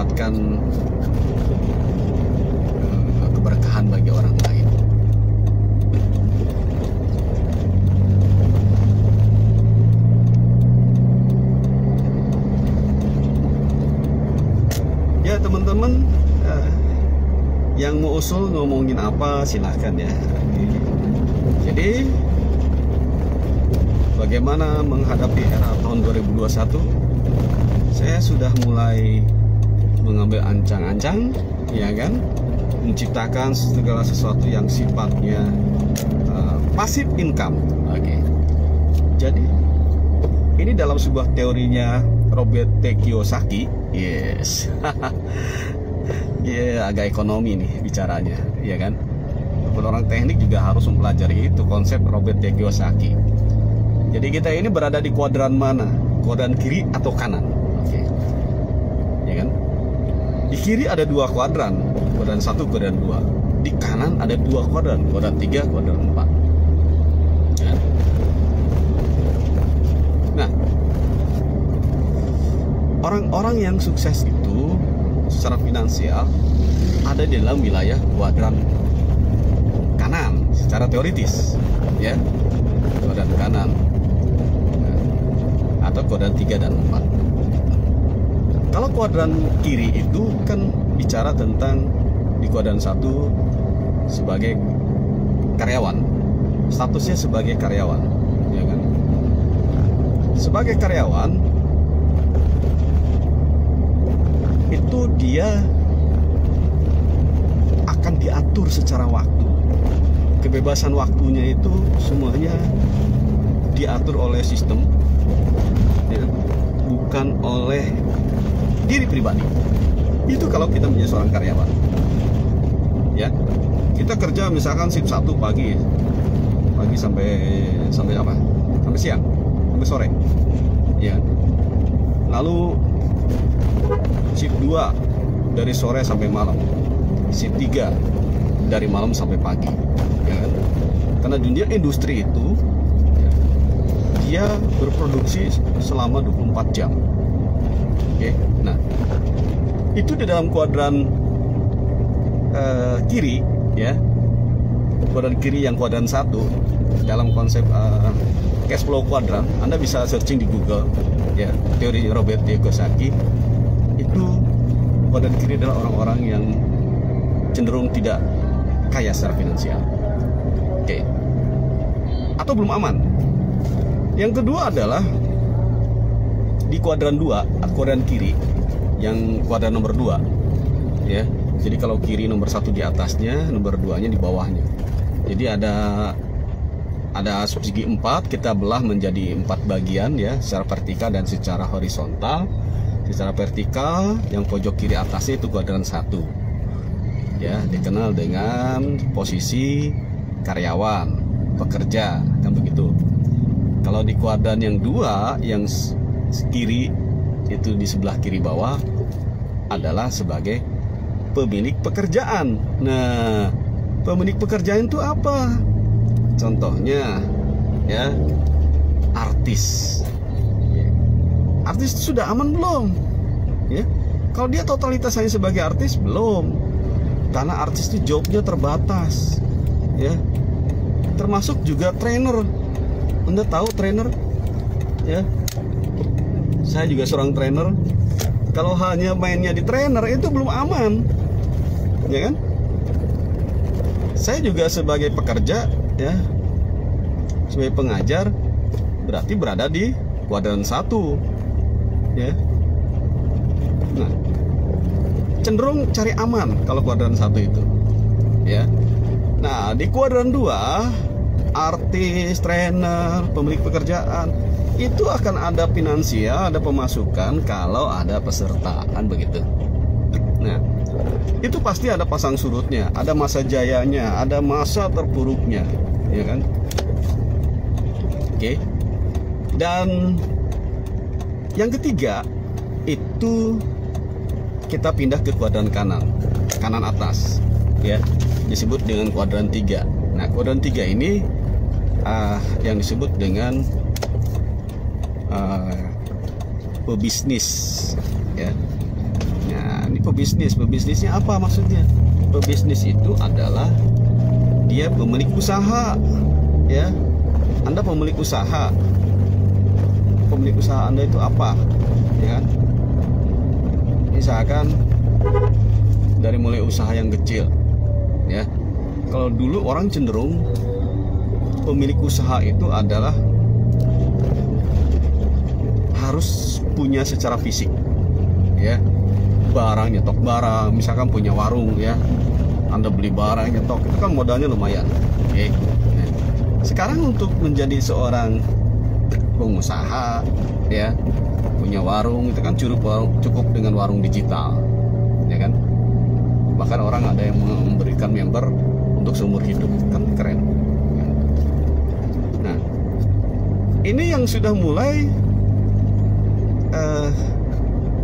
mendapatkan keberkahan bagi orang lain. Ya teman-teman, yang mau usul ngomongin apa silahkan ya. Jadi bagaimana menghadapi era tahun 2021? Saya sudah mulai mengambil ancang-ancang, ya kan, menciptakan segala sesuatu yang sifatnya passive income. Oke. Jadi ini dalam sebuah teorinya Robert T. Kiyosaki. Yes. Ya, agak ekonomi nih bicaranya, ya kan. Orang teknik juga harus mempelajari itu konsep Robert T. Kiyosaki. Jadi kita ini berada di kuadran mana? Kuadran kiri atau kanan? Oke. Ya kan? Di kiri ada dua kuadran, kuadran 1, kuadran 2. Di kanan ada dua kuadran, kuadran 3, kuadran 4. Ya. Nah, orang-orang yang sukses itu secara finansial ada di dalam wilayah kuadran kanan secara teoritis, ya, kuadran kanan atau kuadran 3 dan 4. Kalau kuadran kiri itu kan bicara tentang di kuadran 1 sebagai karyawan, statusnya sebagai karyawan, ya kan. Sebagai karyawan itu dia akan diatur secara waktu. Kebebasan waktunya itu semuanya diatur oleh sistem, ya, bukan oleh diri pribadi. Itu kalau kita menjadi seorang karyawan, ya. Kita kerja misalkan shift 1 pagi sampai apa? Sampai siang, sampai sore, ya. Lalu shift 2 dari sore sampai malam, shift 3 dari malam sampai pagi, ya kan? Karena dunia industri itu dia berproduksi selama 24 jam. Oke. Nah, itu di dalam kuadran kiri, ya. Kuadran kiri yang kuadran 1 dalam konsep cash flow kuadran. Anda bisa searching di Google, ya, teori Robert T. Kiyosaki. Itu kuadran kiri adalah orang-orang yang cenderung tidak kaya secara finansial. Oke. Atau belum aman. Yang kedua adalah di kuadran 2, kuadran kiri yang kuadran nomor 2, ya. Jadi kalau kiri nomor 1 di atasnya, nomor 2-nya di bawahnya. Jadi ada segi 4, kita belah menjadi 4 bagian, ya, secara vertikal dan secara horizontal. Secara vertikal yang pojok kiri atasnya itu kuadran 1, ya, dikenal dengan posisi karyawan, pekerja, kan begitu. Kalau di kuadran yang 2, yang kiri itu di sebelah kiri bawah adalah sebagai pemilik pekerjaan. Nah, pemilik pekerjaan itu apa? Contohnya, ya, artis. Artis sudah aman belum? Ya, kalau dia totalitas hanya sebagai artis, belum. Karena artis itu jobnya terbatas, ya. Termasuk juga trainer. Anda tahu trainer, ya? Saya juga seorang trainer. Kalau hanya mainnya di trainer itu belum aman, ya kan? Saya juga sebagai pekerja, ya, sebagai pengajar, berarti berada di kuadran 1, ya. Nah, cenderung cari aman kalau kuadran 1 itu, ya. Nah, di kuadran 2, artis, trainer, pemilik pekerjaan, itu akan ada finansial, ada pemasukan kalau ada peserta, kan begitu. Nah, itu pasti ada pasang surutnya, ada masa jayanya, ada masa terpuruknya, ya kan? Oke. Dan yang ketiga itu kita pindah ke kuadran kanan atas, ya, disebut dengan kuadran 3. Nah, kuadran 3 ini yang disebut dengan pebisnis, ya. Nah, di pebisnis. Pebisnisnya apa maksudnya? Pebisnis itu adalah dia pemilik usaha, ya. Anda pemilik usaha. Pemilik usaha Anda itu apa? Ya kan? Misalkan dari mulai usaha yang kecil, ya. Kalau dulu orang cenderung pemilik usaha itu adalah harus punya secara fisik, ya, barang, nyetok barang. Misalkan punya warung, ya, Anda beli barang, nyetok, itu kan modalnya lumayan. Oke. Nah, sekarang untuk menjadi seorang pengusaha, ya, punya warung, itu kan cukup dengan warung digital, ya kan. Bahkan orang ada yang memberikan member untuk seumur hidup, kan keren. Nah, ini yang sudah mulai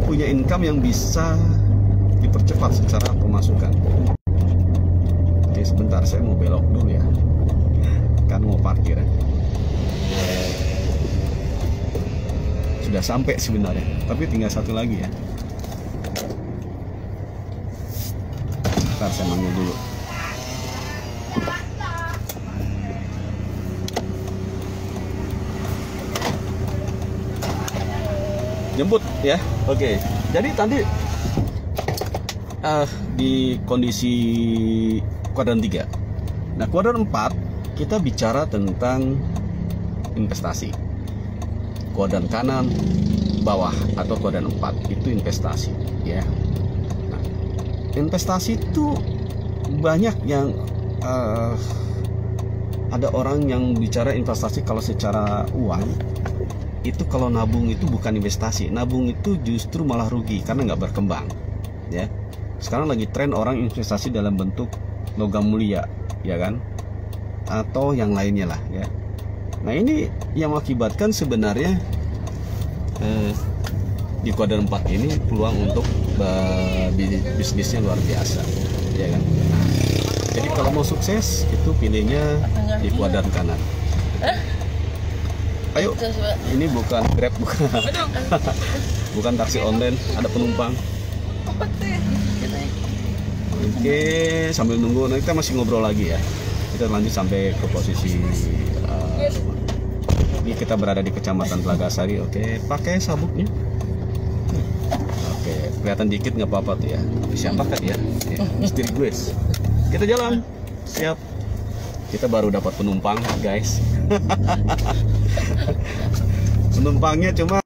punya income yang bisa dipercepat secara pemasukan. Oke, sebentar, saya mau belok dulu ya, kan mau parkir ya. Sudah sampai sebenarnya, tapi tinggal satu lagi ya. Bentar, saya manggil dulu. Jemput ya. Oke. Jadi tadi di kondisi kuadran 3. Nah, kuadran 4 kita bicara tentang investasi. Kuadran kanan bawah atau kuadran 4 itu investasi, ya. Nah, investasi itu banyak yang ada orang yang bicara investasi kalau secara uang. Itu kalau nabung itu bukan investasi, nabung itu justru malah rugi karena nggak berkembang, ya. Sekarang lagi tren orang investasi dalam bentuk logam mulia, ya kan, atau yang lainnya lah, ya. Nah, ini yang mengakibatkan sebenarnya di kuadran 4 ini peluang untuk bisnisnya luar biasa, ya kan. Jadi kalau mau sukses itu pilihnya di kuadran kanan. Ayo, ini bukan Grab, bukan taksi online, ada penumpang. Oke, sambil nunggu, nah, kita masih ngobrol lagi ya. Kita lanjut sampai ke posisi ini kita berada di Kecamatan Telagasari. Oke, pakai sabuknya. Oke, kelihatan dikit nggak apa-apa tuh ya. Siapa kan ya? Istri gue. Kita jalan, siap. Kita baru dapat penumpang, guys. Penumpangnya cuma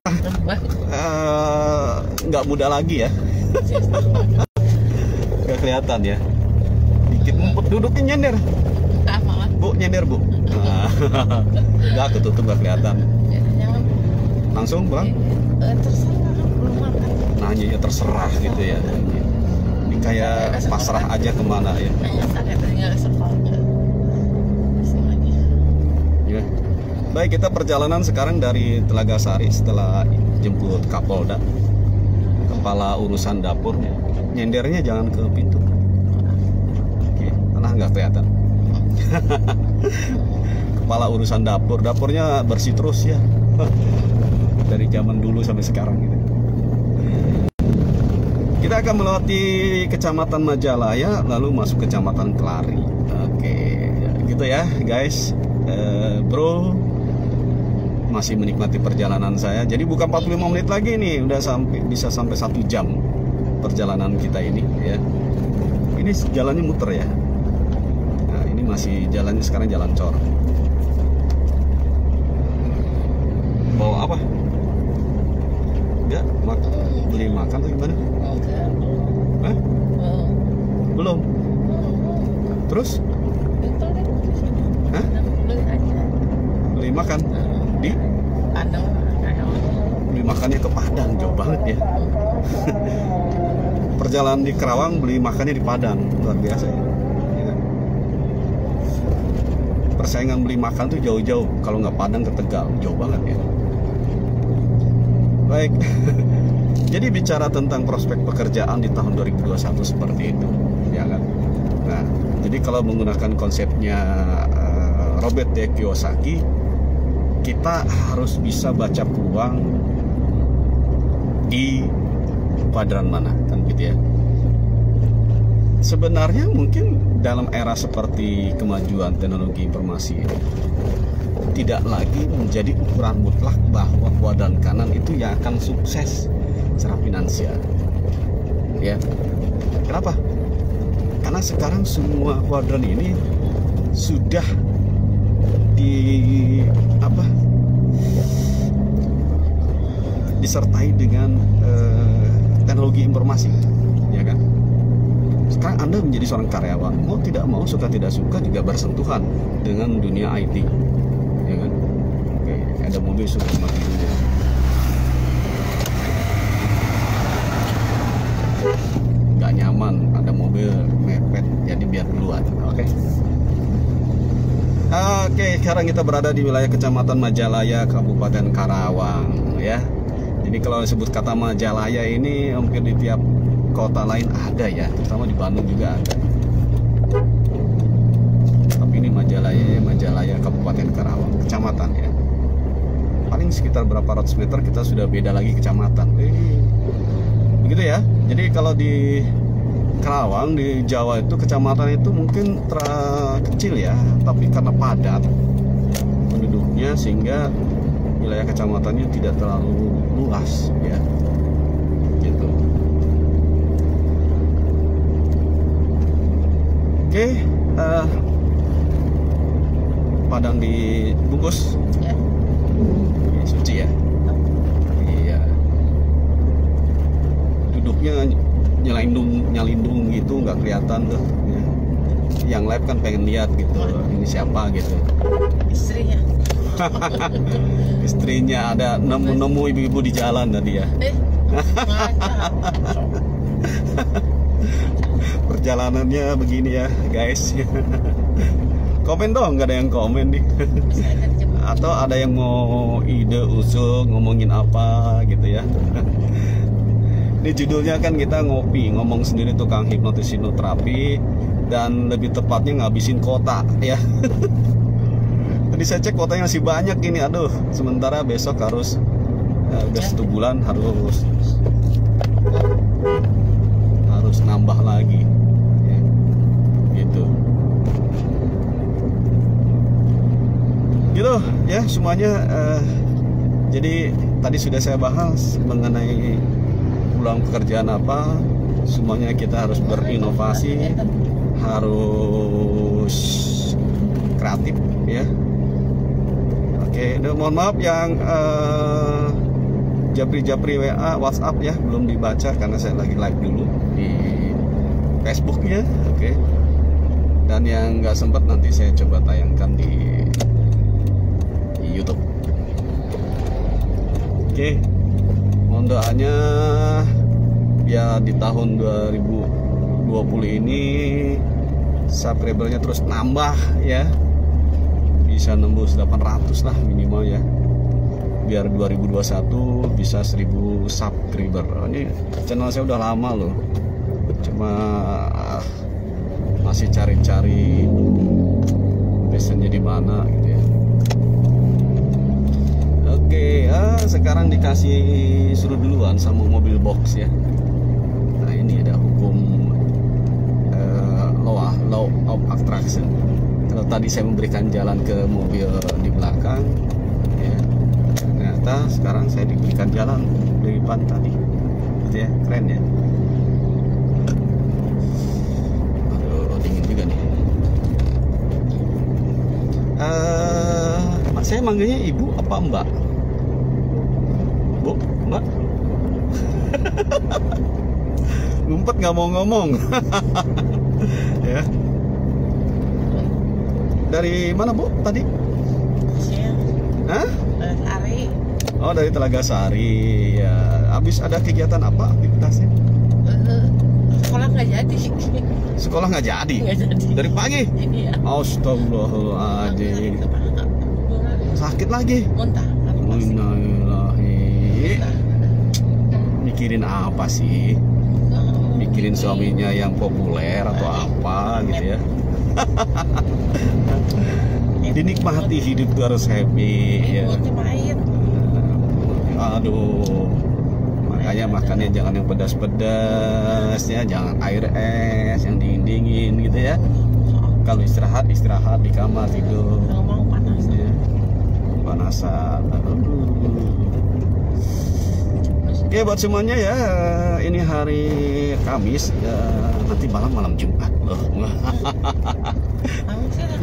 nggak muda lagi ya. Nggak kelihatan ya. Dikit duduknya nyender. Bu, nyender bu. Nggak ketutup, nggak kelihatan. Langsung pulang? Nanya ya terserah gitu ya. Ini kayak pasrah aja kemana ya. Ya. Baik, kita perjalanan sekarang dari Telagasari setelah jemput Kapolda, kepala urusan dapurnya. Nyendernya jangan ke pintu. Oke, karena nggak kelihatan. Kepala urusan dapur, dapurnya bersih terus ya. Dari zaman dulu sampai sekarang gitu. Kita akan melewati Kecamatan Majalaya, lalu masuk Kecamatan Kelari. Oke, gitu ya guys. Bro masih menikmati perjalanan saya. Jadi bukan 45 menit lagi nih, udah bisa sampai 1 jam perjalanan kita ini ya. Ini jalannya muter ya. Nah, ini masih jalannya sekarang jalan cor. Bawa apa? Ya, beli makan atau gimana? Hah? Belum. Terus? Hah? Beli makan di Padang. Beli makannya ke Padang, jauh banget ya. Perjalanan di Kerawang, beli makannya di Padang, luar biasa ya. Persaingan beli makan tuh jauh-jauh, kalau nggak Padang ke Tegal, jauh banget ya. Baik. Jadi bicara tentang prospek pekerjaan di tahun 2021 seperti itu, ya kan. Nah, jadi kalau menggunakan konsepnya Robert T. Kiyosaki, kita harus bisa baca peluang di kuadran mana, kan gitu ya. sebenarnya mungkin dalam era seperti kemajuan teknologi informasi ini, tidak lagi menjadi ukuran mutlak bahwa kuadran kanan itu yang akan sukses secara finansial. Ya, kenapa? Karena sekarang semua kuadran ini sudah disertai dengan teknologi informasi, ya kan? Sekarang Anda menjadi seorang karyawan, mau tidak mau, suka tidak suka juga bersentuhan dengan dunia IT, ya kan? Oke, ada mobil sudah mati dulu. Nggak nyaman, ada mobil mepet, jadi biar duluan. Oke. Oke, sekarang kita berada di wilayah Kecamatan Majalaya, Kabupaten Karawang, ya. Jadi kalau disebut kata Majalaya ini mungkin di tiap kota lain ada ya, terutama di Bandung juga ada. Tapi ini Majalaya Kabupaten Karawang, kecamatan ya. Paling sekitar berapa ratus meter kita sudah beda lagi kecamatan. Begitu ya. Jadi kalau di Karawang di Jawa itu kecamatan itu mungkin kecil ya, tapi karena padat penduduknya sehingga wilayah kecamatannya tidak terlalu luas ya, gitu. Oke, Padang dibungkus ya. Suci ya. Iya. Duduknya nyalindung gitu, nggak kelihatan tuh ya. Yang live kan pengen lihat gitu, ini siapa gitu. Istrinya. Istrinya ada nemu ibu-ibu di jalan tadi ya. Perjalanannya begini ya guys. Komen dong, nggak ada yang komen nih. Atau ada yang mau ide usul ngomongin apa gitu ya. Ini judulnya kan kita ngopi, ngomong sendiri tukang hipnotis hipnoterapi, dan lebih tepatnya ngabisin kota ya. Tadi saya cek kotanya masih banyak ini, aduh. Sementara besok harus udah 1 bulan harus nambah lagi ya, gitu ya semuanya. Jadi tadi sudah saya bahas mengenai pulang pekerjaan apa, semuanya kita harus berinovasi, harus kreatif ya. Oke, mohon maaf yang japri WA, WhatsApp ya belum dibaca karena saya lagi live dulu di Facebooknya. Oke. Dan yang nggak sempat nanti saya coba tayangkan di YouTube. Oke. Mohon doanya ya di tahun 2020 ini subscribernya terus nambah ya. Bisa nembus 800 lah minimal ya, biar 2021 bisa 1000 subscriber. Ini channel saya udah lama loh, cuma masih cari-cari biasanya di mana gitu ya. Oke, sekarang dikasih suruh duluan sama mobil box ya. Nah ini ada hukum law of attraction. Kalau tadi saya memberikan jalan ke mobil di belakang ya, ternyata sekarang saya diberikan jalan dari depan tadi gitu ya, keren ya. Aduh, dingin juga nih. Saya manggilnya ibu apa mbak? Bu, mbak? Ngumpet nggak mau ngomong. Ya. Dari mana Bu tadi? Hah? Sari. Oh dari Telaga Sari ya. Habis ada kegiatan apa aktivitasnya? Sekolah nggak jadi. Sekolah nggak jadi? Nggak jadi. Dari pagi? Iya. Astagfirullahaladzim. Sakit lagi? Muntah. Innalillahi. Mikirin apa sih? Mikirin suaminya yang populer atau apa gitu ya? Dinikmati hidup tuh harus happy ya. Aduh, makanya makannya jangan yang pedas-pedas ya, jangan air es yang dingin ya. Kalau istirahat di kamar tidur. Kalau mau panas. Ya. Panasan. Oke, buat semuanya ya, ini hari Kamis ya, nanti malam Jumat loh. Kamu sih lah.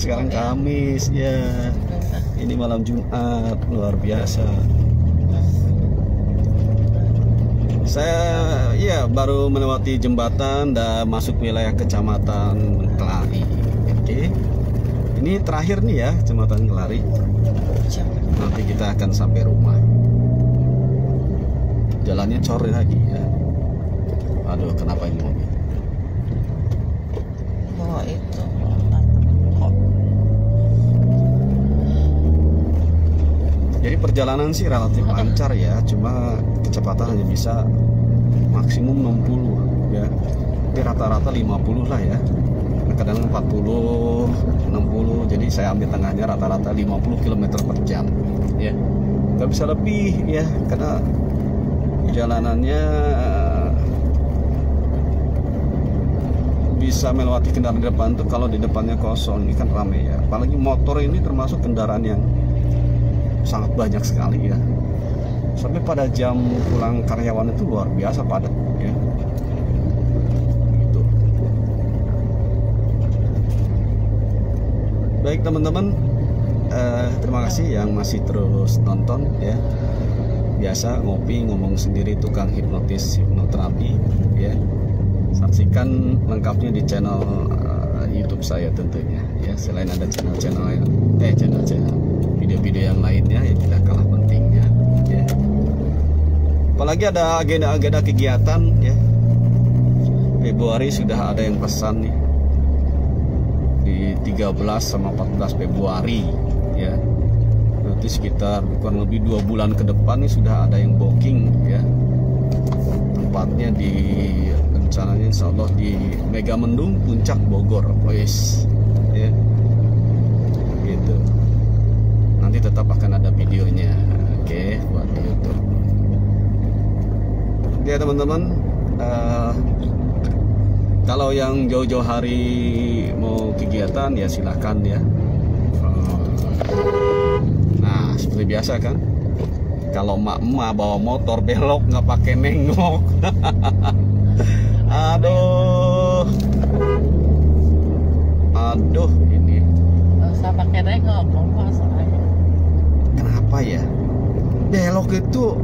Sekarang Kamis ya, ini malam Jumat, luar biasa. Saya ya baru melewati jembatan dan masuk wilayah Kecamatan Kelari. Oke, ini terakhir nih ya, Kecamatan Kelari. Nanti kita akan sampai rumah. Jalannya cor lagi ya. Aduh, kenapa ini mobil? Bawa itu. Jadi perjalanan sih relatif lancar ya, cuma kecepatan hanya bisa maksimum 60 ya. Tapi rata-rata 50 lah ya. Kadang 40, 60. Jadi saya ambil tengahnya rata-rata 50 km per jam ya. Nggak bisa lebih ya, karena jalanannya bisa melewati kendaraan di depan tuh kalau di depannya kosong. Ini kan ramai ya, apalagi motor ini termasuk kendaraan yang sangat banyak sekali ya. Sampai pada jam pulang karyawan itu luar biasa padat ya. Gitu. Baik teman-teman, terima kasih yang masih terus nonton ya. Biasa ngopi ngomong sendiri tukang hipnotis hipnoterapi ya. Saksikan lengkapnya di channel YouTube saya tentunya ya. Selain ada channel video-video yang lainnya yang tidak kalah pentingnya ya. Apalagi ada agenda-agenda kegiatan ya. Februari sudah ada yang pesan nih di 13 sama 14 Februari ya. Nanti sekitar kurang lebih 2 bulan ke depan nih sudah ada yang booking ya. Tempatnya di rencananya insya Allah di Megamendung Puncak Bogor, guys ya. Gitu. Nanti tetap akan ada videonya, oke, buat di YouTube. Oke teman-teman, kalau yang jauh-jauh hari mau kegiatan ya silahkan ya. Nah seperti biasa kan, kalau emak-emak bawa motor belok nggak pakai nengok. Aduh ini. Nggak usah pakai nengok, soalnya. Kenapa ya? Belok itu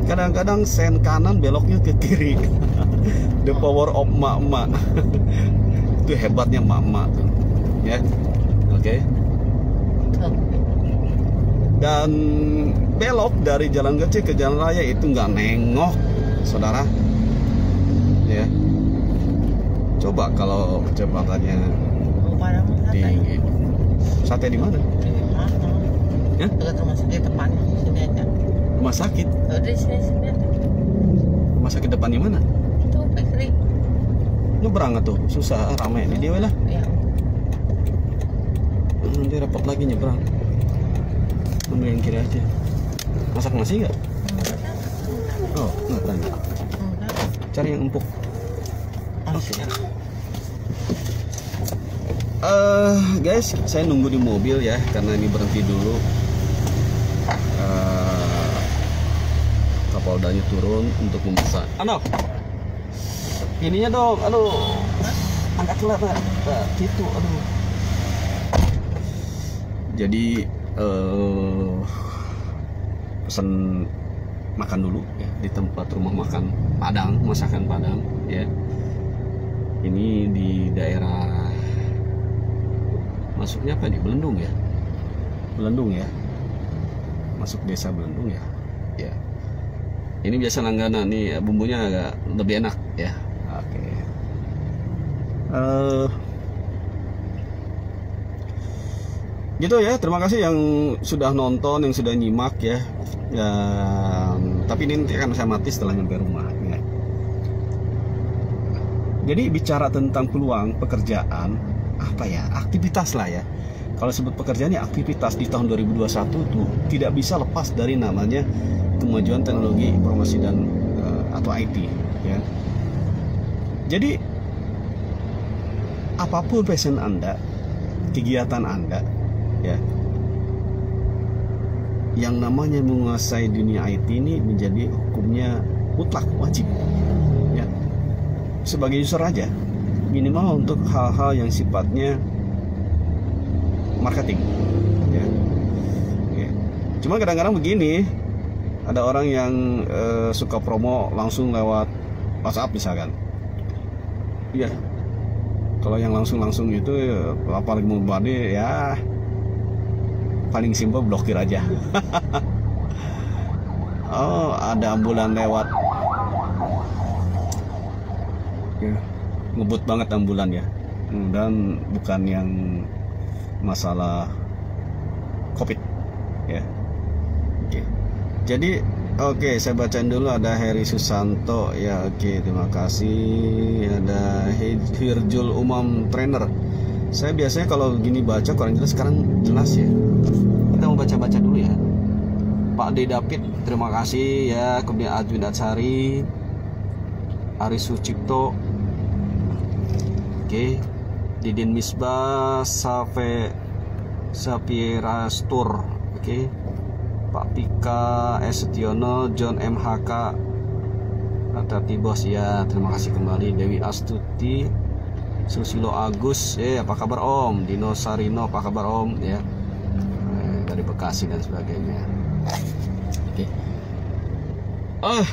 kadang-kadang sen kanan beloknya ke kiri. The power of emak-emak. Itu hebatnya emak-emak tuh. Ya. Oke. Dan belok dari jalan kecil ke jalan raya itu nggak nengok, saudara. Ya. Coba kalau kecepatannya tinggi. Sate di mana? Di mana? Ya? Dekat rumah sakit depan sini aja. Rumah sakit? Oh, di sini aja. Rumah sakit depan di mana? Itu Fikri. Nyebrang tuh, susah, ramai ini dia lah. Ya. Dia repot lagi nyebrang. Ambil yang kiri aja. Masak nasi nggak? Oh, nggak tanya. Cari yang empuk. Oke. Guys, saya nunggu di mobil ya, karena ini berhenti dulu. Kapoldanya turun untuk memesan. Ininya dong, aduh, angkat telat, gitu, aduh. Jadi pesan makan dulu ya di tempat rumah makan Padang, masakan Padang ya. Ini di daerah masuknya apa nih? Belendung ya. Belendung ya. Masuk desa Belendung ya. Ya. Ini biasa langganan nih, bumbunya agak lebih enak ya. Oke. Gitu ya, terima kasih yang sudah nonton, yang sudah nyimak ya. Tapi ini nanti akan saya mati setelah nyampe rumah ya. Jadi bicara tentang peluang pekerjaan, apa ya, aktivitas lah ya. Kalau sebut pekerjaan ya aktivitas di tahun 2021 itu tidak bisa lepas dari namanya kemajuan teknologi informasi dan atau IT ya. Jadi apapun passion Anda, kegiatan Anda, ya, yang namanya menguasai dunia IT ini menjadi hukumnya mutlak wajib, ya, sebagai user aja, minimal untuk hal-hal yang sifatnya marketing, ya. Cuma kadang-kadang begini, ada orang yang suka promo langsung lewat WhatsApp misalkan, ya. Kalau yang langsung itu apalagi mau bade, ya paling simpel blokir aja. Oh, ada ambulan lewat, ya, ngebut banget ambulan ya, dan bukan yang masalah COVID, ya. Oke. Jadi oke, saya bacain dulu. Ada Heri Susanto, ya, oke, terima kasih. Ada Hirjul Umam Trainer. Saya biasanya kalau gini baca kurang jelas, sekarang jelas ya. Kita mau baca-baca dulu ya. Pak D. David, terima kasih ya. Kemudian Adwin Atsari, Aris Sucipto, oke, Didin Misbah, Sapirastur, oke, Pak Pika Estiono, John MHK, Tati Bos, ya, terima kasih kembali. Dewi Astuti, Susilo Agus, apa kabar Om? Dino Sarino, apa kabar Om? Ya, dari Bekasi dan sebagainya. Oke.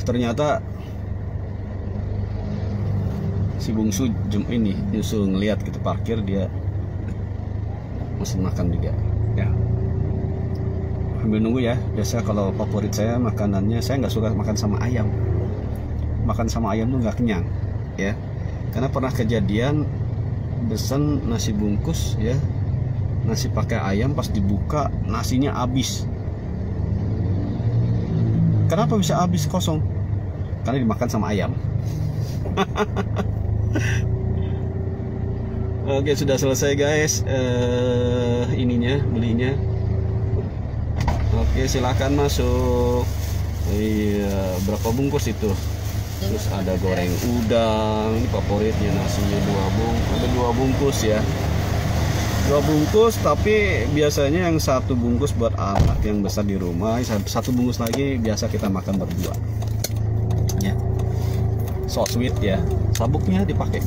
Ternyata si bungsu ini nyusul ngelihat kita parkir, dia mesen makan juga, ya. Sambil nunggu ya. Biasa kalau favorit saya makanannya, saya nggak suka makan sama ayam. Makan sama ayam tuh nggak kenyang, ya. Karena pernah kejadian pesen nasi bungkus, ya, nasi pakai ayam, pas dibuka nasinya habis. Kenapa bisa habis kosong? Karena dimakan sama ayam. Oke, sudah selesai guys, ininya, belinya. Oke, silakan masuk. Iya, berapa bungkus itu? Terus ada goreng udang, ini favoritnya, nasinya 2 bungkus ya. 2 bungkus, tapi biasanya yang 1 bungkus buat anak yang besar di rumah, 1 bungkus lagi biasa kita makan berdua. Ya. So sweet ya. Sabuknya dipakai.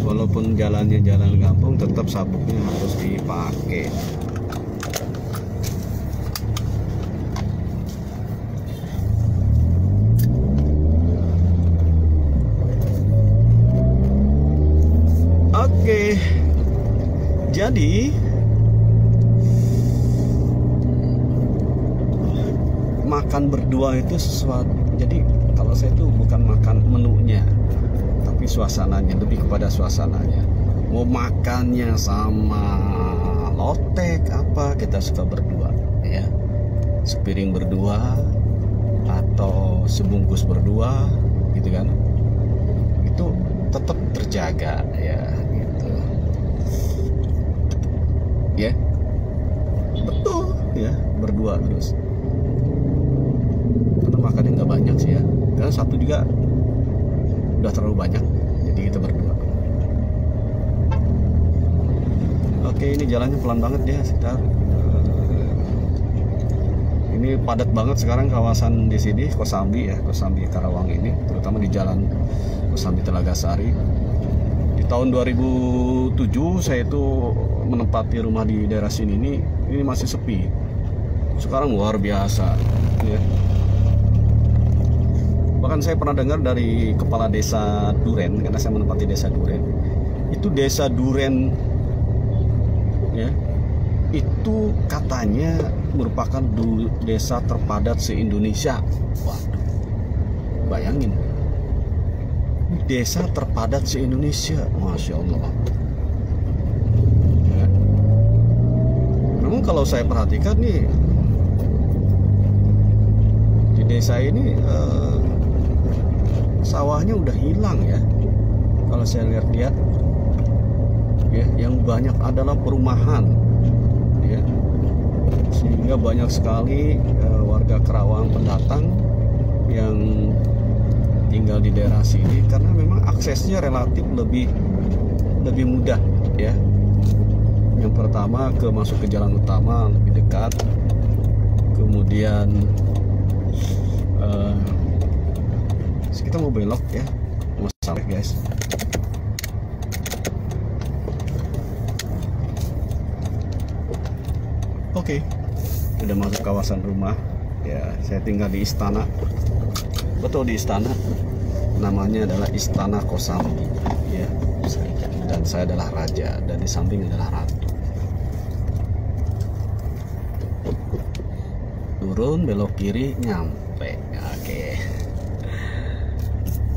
Walaupun jalannya jalan kampung, tetap sabuknya harus dipakai. Oke, jadi makan berdua itu sesuatu. Jadi kalau saya itu bukan makan menunya, tapi suasananya, lebih kepada suasananya. Mau makannya sama lotek apa, kita suka berdua, ya. Sepiring berdua atau sebungkus berdua, gitu kan. Itu tetap terjaga, ya, gitu. Ya, betul, ya, berdua terus. Karena makannya nggak banyak sih ya. Karena 1 juga udah terlalu banyak, jadi kita berdua. Oke, ini jalannya pelan banget ya, sekitar ini padat banget sekarang kawasan di sini, Kosambi ya, Kosambi Karawang ini, terutama di jalan Kosambi Telaga Sari. Di tahun 2007 saya itu menempati rumah di daerah sini, ini masih sepi. Sekarang luar biasa ya. Bahkan saya pernah dengar dari kepala desa Duren, karena saya menempati desa Duren. Itu desa Duren, ya, itu katanya merupakan desa terpadat se-Indonesia. Waduh, bayangin, desa terpadat se-Indonesia, Masya Allah. Ya. Namun kalau saya perhatikan nih, di desa ini sawahnya udah hilang ya. Kalau saya lihat-lihat, ya, yang banyak adalah perumahan, ya, sehingga banyak sekali warga Karawang pendatang yang tinggal tinggal di daerah sini karena memang aksesnya relatif lebih mudah ya. Yang pertama masuk ke jalan utama lebih dekat, kemudian kita mau belok ya, mau sampai guys. Oke, udah masuk kawasan rumah ya. Saya tinggal di istana, betul di istana, namanya adalah Istana Kosambi ya. Dan saya adalah raja dan di samping adalah ratu. Turun, belok kiri, nyampe.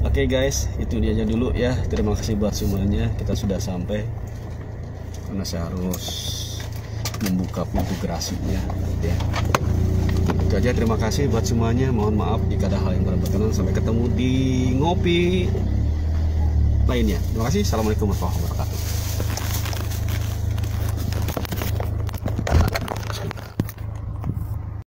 Oke guys, itu dia aja dulu ya. Terima kasih buat semuanya. Kita sudah sampai, karena saya harus membuka pintu gerasinya ya. Itu aja, terima kasih buat semuanya. Mohon maaf jika ada hal yang kurang berkenan. Sampai ketemu di ngopi lainnya. Terima kasih. Assalamualaikum warahmatullahi wabarakatuh.